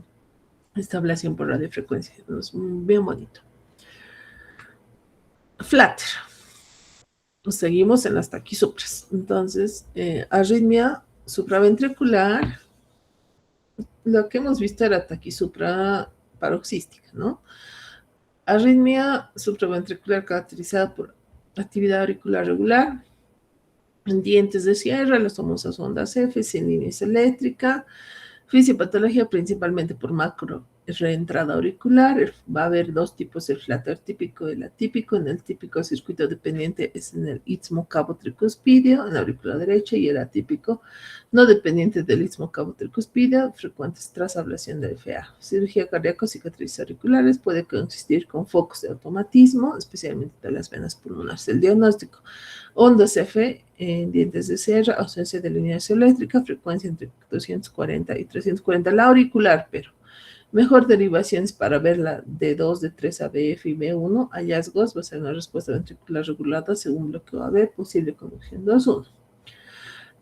esta ablación por radiofrecuencia, es bien bonito. Flatter. Seguimos en las taquisupras. Entonces, arritmia supraventricular, lo que hemos visto era taquisupra paroxística, ¿no? Arritmia supraventricular caracterizada por actividad auricular regular, dientes de sierra, las famosas ondas F, sin línea eléctrica, fisiopatología principalmente por macro reentrada auricular. Va a haber dos tipos, el flatter típico y el atípico. En el típico circuito dependiente es en el istmo cabo tricuspidio, en la aurícula derecha, y el atípico no dependiente del istmo cabo tricuspidio, frecuentes tras ablación de FA. Cirugía cardíaca, cicatrices auriculares, puede coexistir con focos de automatismo, especialmente de las venas pulmonares. El diagnóstico: ondas F en dientes de sierra, ausencia de línea eléctrica, frecuencia entre 240 y 340, la auricular, pero mejor derivaciones para ver la D2, D3, ABF y B1. Hallazgos: va a ser una respuesta ventricular regulada según bloqueo AB, posible conducción 2-1.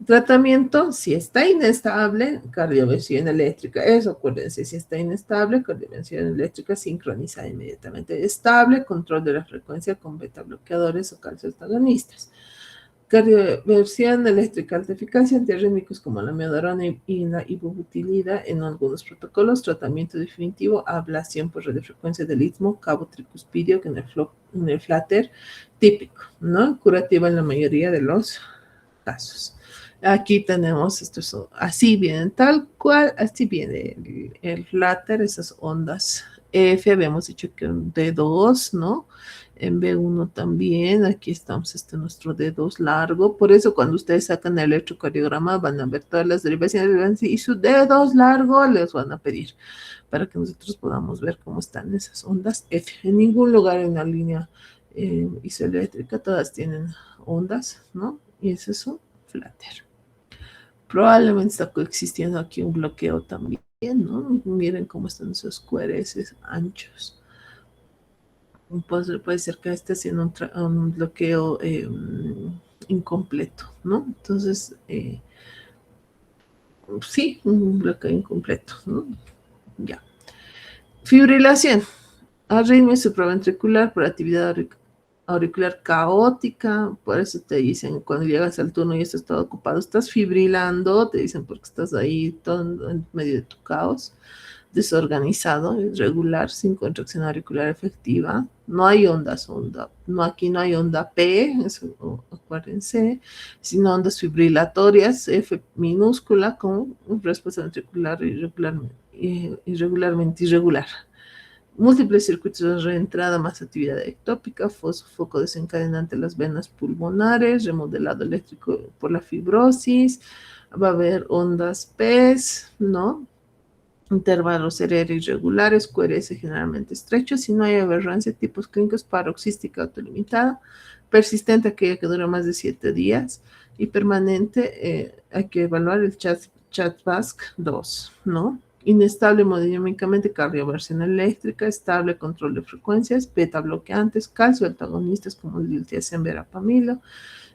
Tratamiento: si está inestable, cardioversión eléctrica. Eso, acuérdense, si está inestable, cardioversión eléctrica sincronizada inmediatamente. Estable, control de la frecuencia con beta bloqueadores o calcio antagonistas. Cardioversión eléctrica, alta eficacia, antiarrítmicos como la amiodarona y la ibubutilida en algunos protocolos. Tratamiento definitivo: ablación por radiofrecuencia del istmo cabo tricuspidio en el flatter típico, ¿no? Curativa en la mayoría de los casos. Aquí tenemos esto, así vienen, tal cual, así viene el flatter, esas ondas F, habíamos dicho que un D2, ¿no? En B1 también, aquí estamos, nuestro D2 largo. Por eso cuando ustedes sacan el electrocardiograma van a ver todas las derivaciones y su D2 largo les van a pedir para que nosotros podamos ver cómo están esas ondas F. En ningún lugar en la línea isoeléctrica todas tienen ondas, ¿no? Y es eso, flatter. Probablemente está coexistiendo aquí un bloqueo también, ¿no? Miren cómo están esos QRS anchos. Puede ser que esté haciendo un bloqueo incompleto, ¿no? Entonces, sí, un bloqueo incompleto, ¿no? Ya. Fibrilación: arritmia supraventricular por actividad auricular caótica. Por eso te dicen, cuando llegas al turno y estás todo ocupado, estás fibrilando, te dicen porque estás ahí todo en medio de tu caos, desorganizado, irregular, sin contracción auricular efectiva. No hay ondas, no, aquí no hay onda P, eso acuérdense, sino ondas fibrilatorias, F minúscula, con respuesta ventricular irregularmente irregular. Múltiples circuitos de reentrada más actividad ectópica, foco desencadenante en las venas pulmonares, remodelado eléctrico por la fibrosis, va a haber ondas PES, ¿no? Intervalos cerebro irregulares, QRS generalmente estrechos, si no hay aberrancia, tipos clínicos: paroxística autolimitada, persistente, aquella que dura más de 7 días, y permanente, hay que evaluar el CHA2-2, ¿no? Inestable hemodinámicamente, cardioversión eléctrica, estable, control de frecuencias, beta bloqueantes, calcio antagonistas como el diltiazem, verapamilo,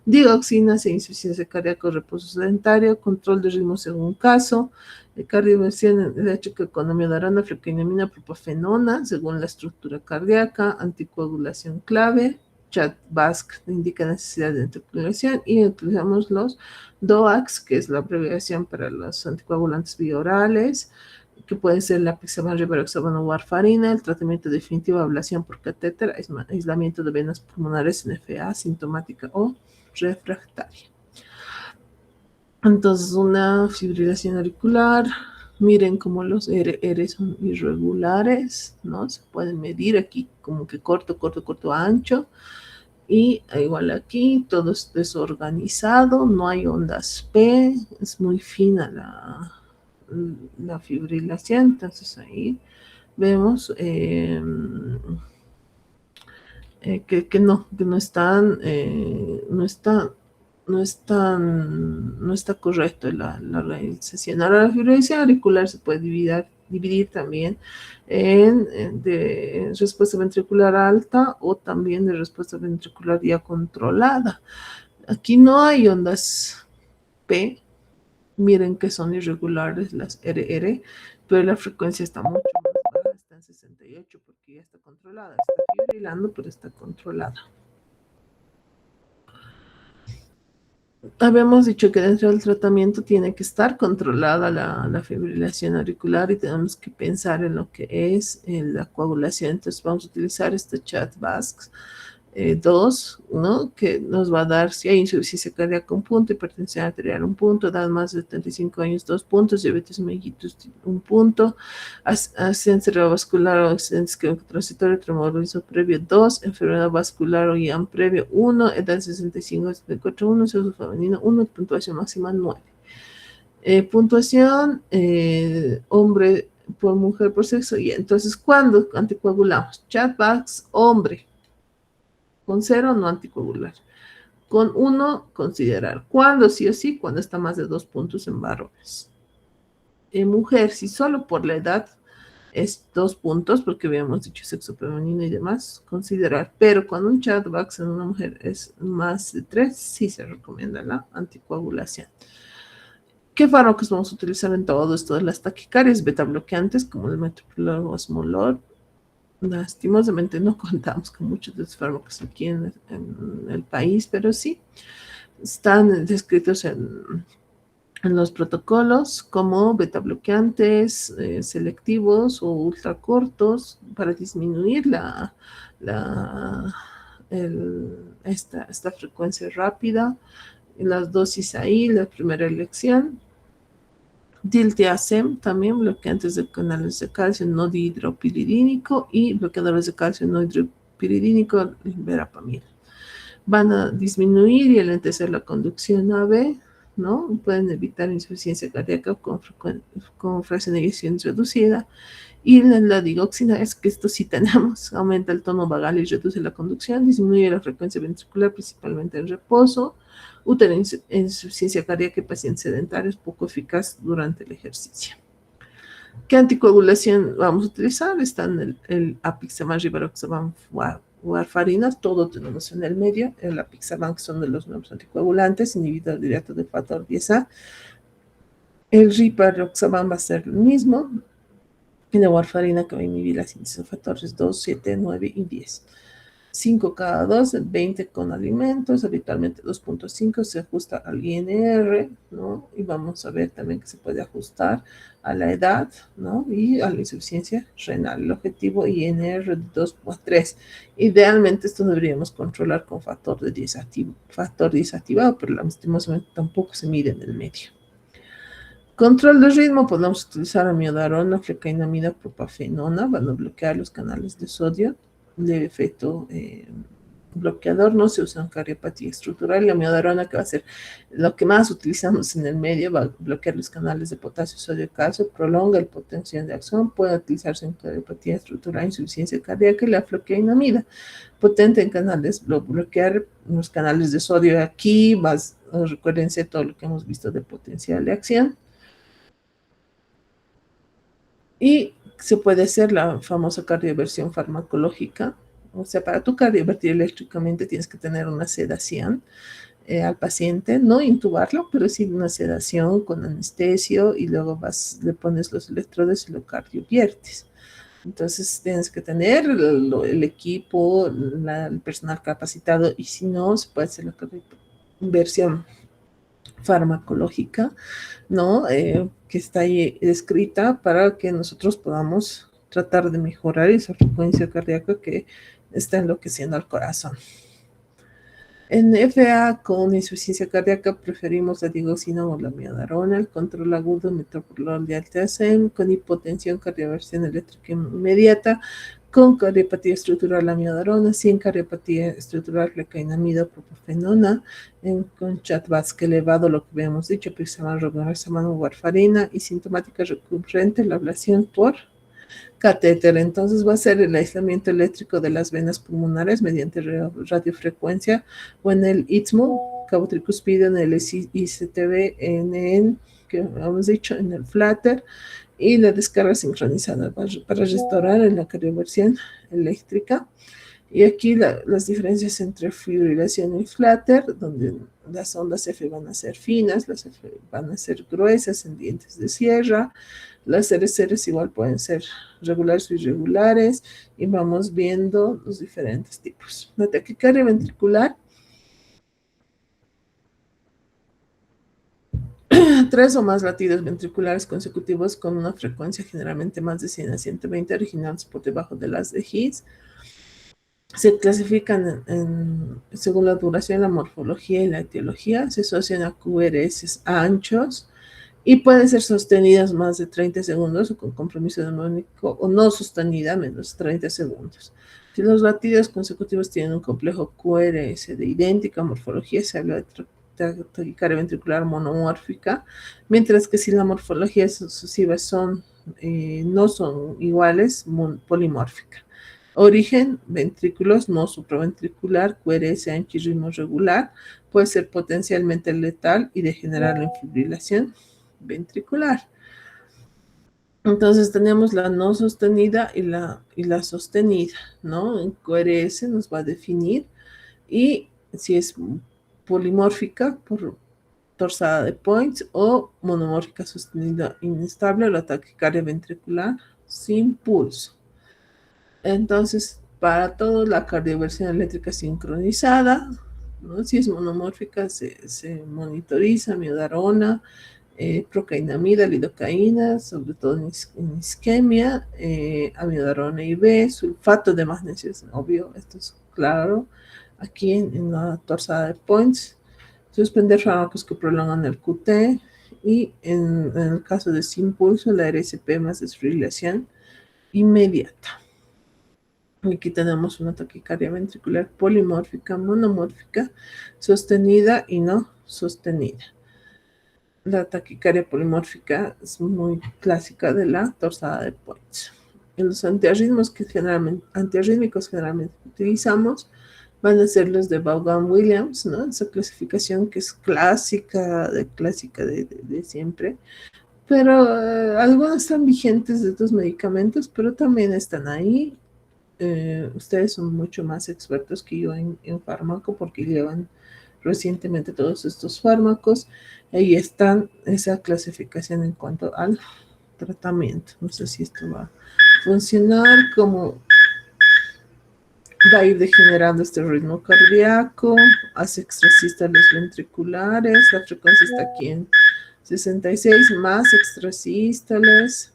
dioxinas e insuficiencia cardíaca, reposo sedentario, control de ritmo según caso, cardioversión eléctrica con amiodarona, flecainamina, propafenona, según la estructura cardíaca, anticoagulación clave, CHA2-VASc indica necesidad de anticoagulación, y utilizamos los DOACs, que es la abreviación para los anticoagulantes biorales, que puede ser la apixaban, rivaroxaban o warfarina. El tratamiento definitivo: ablación por catéter, aislamiento de venas pulmonares en FA sintomática o refractaria. Entonces, una fibrilación auricular, miren cómo los R son irregulares, ¿no? Se pueden medir aquí como que corto, corto, corto, ancho. Y igual aquí, todo es desorganizado, no hay ondas P, es muy fina la fibrilación, entonces ahí vemos que no están, no está correcto la realización. Ahora, la fibrilación auricular se puede dividir también de respuesta ventricular alta o también de respuesta ventricular ya controlada. Aquí no hay ondas P, miren que son irregulares las RR, pero la frecuencia está mucho más baja, está en 68 porque ya está controlada, está fibrilando, pero está controlada. Habíamos dicho que dentro del tratamiento tiene que estar controlada la fibrilación auricular y tenemos que pensar en lo que es la coagulación. Entonces vamos a utilizar este CHA2-VASc 2, ¿no? Que nos va a dar si hay insuficiencia cardíaca, un punto, hipertensión arterial, un punto, edad más de 75 años, 2 puntos, diabetes mellitus, un punto, accidente cerebrovascular o accidente isquémico transitorio, tremoralismo previo, 2, enfermedad vascular o IAM previo, 1, edad 65 a 74, 1, sexo femenino, 1, puntuación máxima 9. Puntuación, hombre por mujer por sexo, y entonces, ¿cuándo anticoagulamos? CHA2-VASc, hombre, con 0 no anticoagular. Con 1 considerar. ¿Cuándo? Sí o sí, cuando está más de 2 puntos en varones. En mujer, si solo por la edad es 2 puntos, porque habíamos dicho sexo femenino y demás, considerar. Pero cuando un CHA2-VASc en una mujer es más de 3, sí se recomienda la anticoagulación. ¿Qué fármacos vamos a utilizar en todo esto de las taquicardias? Beta bloqueantes como el metoprolol o osmolol. Lastimosamente no contamos con muchos de los fármacos aquí en el país, pero sí están descritos en los protocolos como beta bloqueantes selectivos o ultracortos para disminuir esta frecuencia rápida. Las dosis ahí, la primera elección. Diltiazem, también bloqueantes de canales de calcio no dihidropiridínico y bloqueadores de calcio no dihidropiridínico, verapamil. Van a disminuir y alentecer la conducción AB, ¿no? Pueden evitar insuficiencia cardíaca con fraccionación reducida. Y la digoxina es que esto sí tenemos, aumenta el tono vagal y reduce la conducción, disminuye la frecuencia ventricular principalmente en reposo, útero insuficiencia cardíaca y pacientes sedentarios, poco eficaz durante el ejercicio. ¿Qué anticoagulación vamos a utilizar? Están el apixaban, rivaroxaban, warfarina, todo tenemos en el medio. El apixaban, que son de los nuevos anticoagulantes, inhibidor directo del factor 10A. El rivaroxaban va a ser lo mismo. Y la warfarina, que va a inhibir la síntesis de factores 2, 7, 9 y 10. 5 cada 2, 20 con alimentos, habitualmente 2.5 se ajusta al INR, ¿no? Y vamos a ver también que se puede ajustar a la edad, ¿no? Y a la insuficiencia renal. El objetivo INR de 2 a 3. Idealmente esto deberíamos controlar con factor 10 activado, pero lastimosamente tampoco se mide en el medio. Control de ritmo, podemos utilizar amiodarona, flecainamida, propafenona, van a bloquear los canales de sodio de efecto bloqueador. No se usa en cardiopatía estructural. La amiodarona, que va a ser lo que más utilizamos en el medio, va a bloquear los canales de potasio, sodio, calcio, prolonga el potencial de acción, puede utilizarse en cardiopatía estructural, insuficiencia cardíaca. Y la flecainamida, potente en canales, bloquear los canales de sodio. Aquí recuérdense todo lo que hemos visto de potencial de acción. Y se puede hacer la famosa cardioversión farmacológica. O sea, para tu cardiovertir eléctricamente tienes que tener una sedación al paciente, no intubarlo, pero sí una sedación con anestesio, y luego le pones los electrodos y lo cardioviertes. Entonces tienes que tener el equipo, el personal capacitado, y si no, se puede hacer la cardioversión farmacológica, ¿no? Que está ahí descrita para que nosotros podamos tratar de mejorar esa frecuencia cardíaca que está enloqueciendo al corazón. En FA con insuficiencia cardíaca preferimos la digoxina o la amiodarona. El control agudo, metoprolol de Diltiazem. Con hipotensión, cardioversión eléctrica inmediata. Con cardiopatía estructural, la amiodarona. Sin cardiopatía estructural, flecainamida, propafenona. Con CHA2-VASc elevado, lo que habíamos dicho, apixaban, rivaroxaban o warfarina. Y sintomática recurrente, la ablación por catéter. Entonces va a ser el aislamiento eléctrico de las venas pulmonares mediante radiofrecuencia o en el ITSMO, cabo tricuspidio, en el ICTV, que hemos dicho, en el flutter, y la descarga sincronizada para restaurar en la cardioversión eléctrica. Y aquí las diferencias entre fibrilación y flutter, donde las ondas F van a ser finas, las F van a ser gruesas en dientes de sierra, las RCRs igual pueden ser regulares o irregulares, y vamos viendo los diferentes tipos. La taquicardia ventricular, 3 o más latidos ventriculares consecutivos con una frecuencia generalmente más de 100 a 120, originados por debajo de las de His. Se clasifican según la duración, la morfología y la etiología. Se asocian a QRS anchos y pueden ser sostenidas más de 30 segundos o con compromiso neumático, o no sostenida menos de 30 segundos. Si los latidos consecutivos tienen un complejo QRS de idéntica morfología, se habla de taquicardia ventricular monomórfica, mientras que si la morfología sucesiva no son iguales, polimórfica. Origen, ventrículos, no supraventricular, QRS ancho y ritmo regular, puede ser potencialmente letal y degenerar en fibrilación ventricular. Entonces tenemos la no sostenida y la sostenida, ¿no? En QRS nos va a definir, y si es polimórfica por torsada de Points o monomórfica sostenida inestable, o la taquicardia ventricular sin pulso. Entonces, para todo, la cardioversión eléctrica sincronizada, ¿no? Si es monomórfica, se monitoriza miodarona, procainamida, lidocaína, sobre todo en isquemia, amiodarona IV, sulfato de magnesio, es obvio, esto es claro, aquí en la torsada de Points, suspender fármacos que prolongan el QT, y en el caso de sin pulso, la RSP más desfibrilación inmediata. Aquí tenemos una taquicardia ventricular polimórfica, monomórfica, sostenida y no sostenida. La taquicardia polimórfica es muy clásica de la torsada de Points. En los antiarrítmicos que generalmente utilizamos van a ser los de Vaughan-Williams, ¿no? Esa clasificación que es clásica de siempre. Pero algunos están vigentes de estos medicamentos, pero también están ahí. Ustedes son mucho más expertos que yo en fármaco, porque llevan recientemente todos estos fármacos. Ahí están esa clasificación en cuanto al tratamiento. No sé si esto va a funcionar, cómo va a ir degenerando este ritmo cardíaco, hace extrasístoles ventriculares, la frecuencia está aquí en 66, más extrasístoles.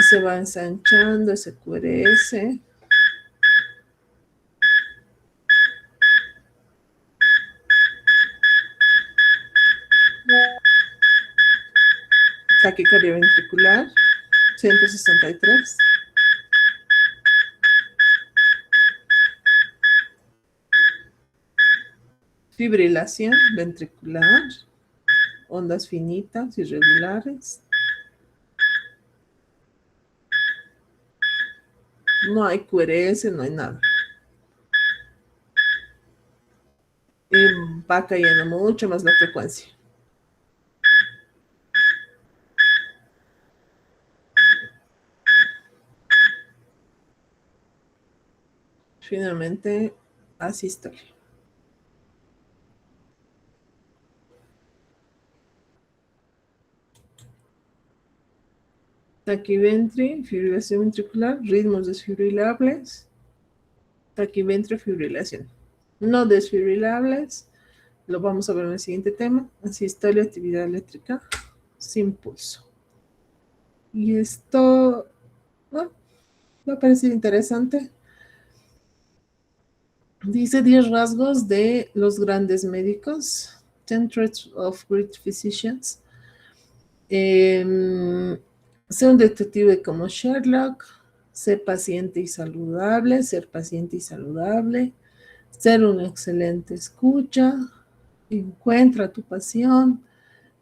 Se va ensanchando ese QRS. Taquicardia ventricular, 163. Fibrilación ventricular, ondas finitas, irregulares. No hay QRS, no hay nada. Y va cayendo mucho más la frecuencia. Finalmente, asístole. Taquiventri, fibrilación ventricular, ritmos desfibrilables. Taquiventri, fibrilación. No desfibrilables, lo vamos a ver en el siguiente tema. Asistolia, actividad eléctrica sin pulso. Y esto me ha parecido interesante. Dice 10 rasgos de los grandes médicos, 10 traits of great physicians. Ser un detective como Sherlock, ser paciente y saludable, ser un excelente escucha, encuentra tu pasión,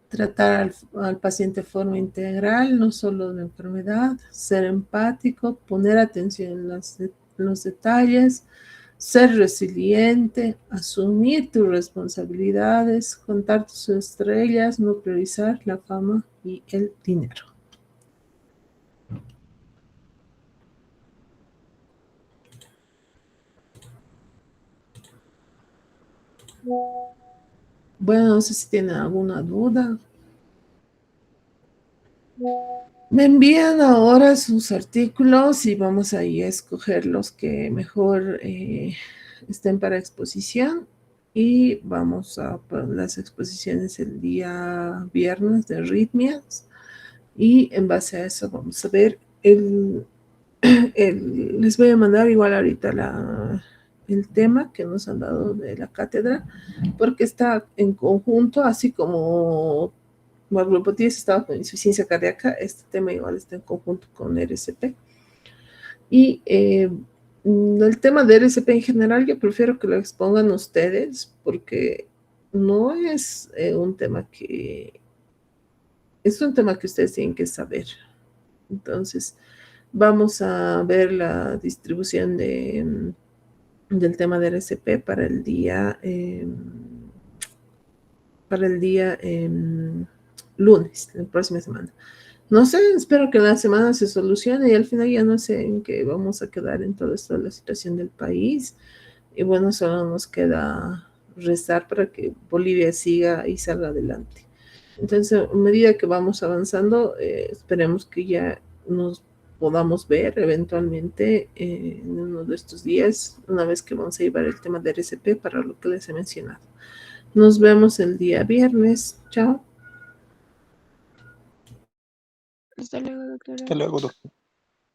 tratar al paciente de forma integral, no solo de la enfermedad, ser empático, poner atención en los detalles, ser resiliente, asumir tus responsabilidades, contar tus estrellas, no priorizar la fama y el dinero. Bueno, no sé si tienen alguna duda. Me envían ahora sus artículos y vamos ahí a escoger los que mejor estén para exposición. Y vamos a poner las exposiciones el día viernes de arritmias. Y en base a eso vamos a ver les voy a mandar igual ahorita el tema que nos han dado de la cátedra, porque está en conjunto, así como valvulopatías estaba con insuficiencia cardíaca, este tema igual está en conjunto con RCP. Y el tema de RCP en general, yo prefiero que lo expongan ustedes, porque no es un tema que... Es un tema que ustedes tienen que saber. Entonces, vamos a ver la distribución del tema de RCP para el día lunes, la próxima semana. No sé, espero que la semana se solucione y al final ya no sé en qué vamos a quedar en todo esto de la situación del país. Y bueno, solo nos queda rezar para que Bolivia siga y salga adelante. Entonces, a medida que vamos avanzando, esperemos que ya nos podamos ver eventualmente en uno de estos días, una vez que vamos a llevar el tema de RCP para lo que les he mencionado. Nos vemos el día viernes. Chao. Hasta luego, doctora. Hasta luego, doctor.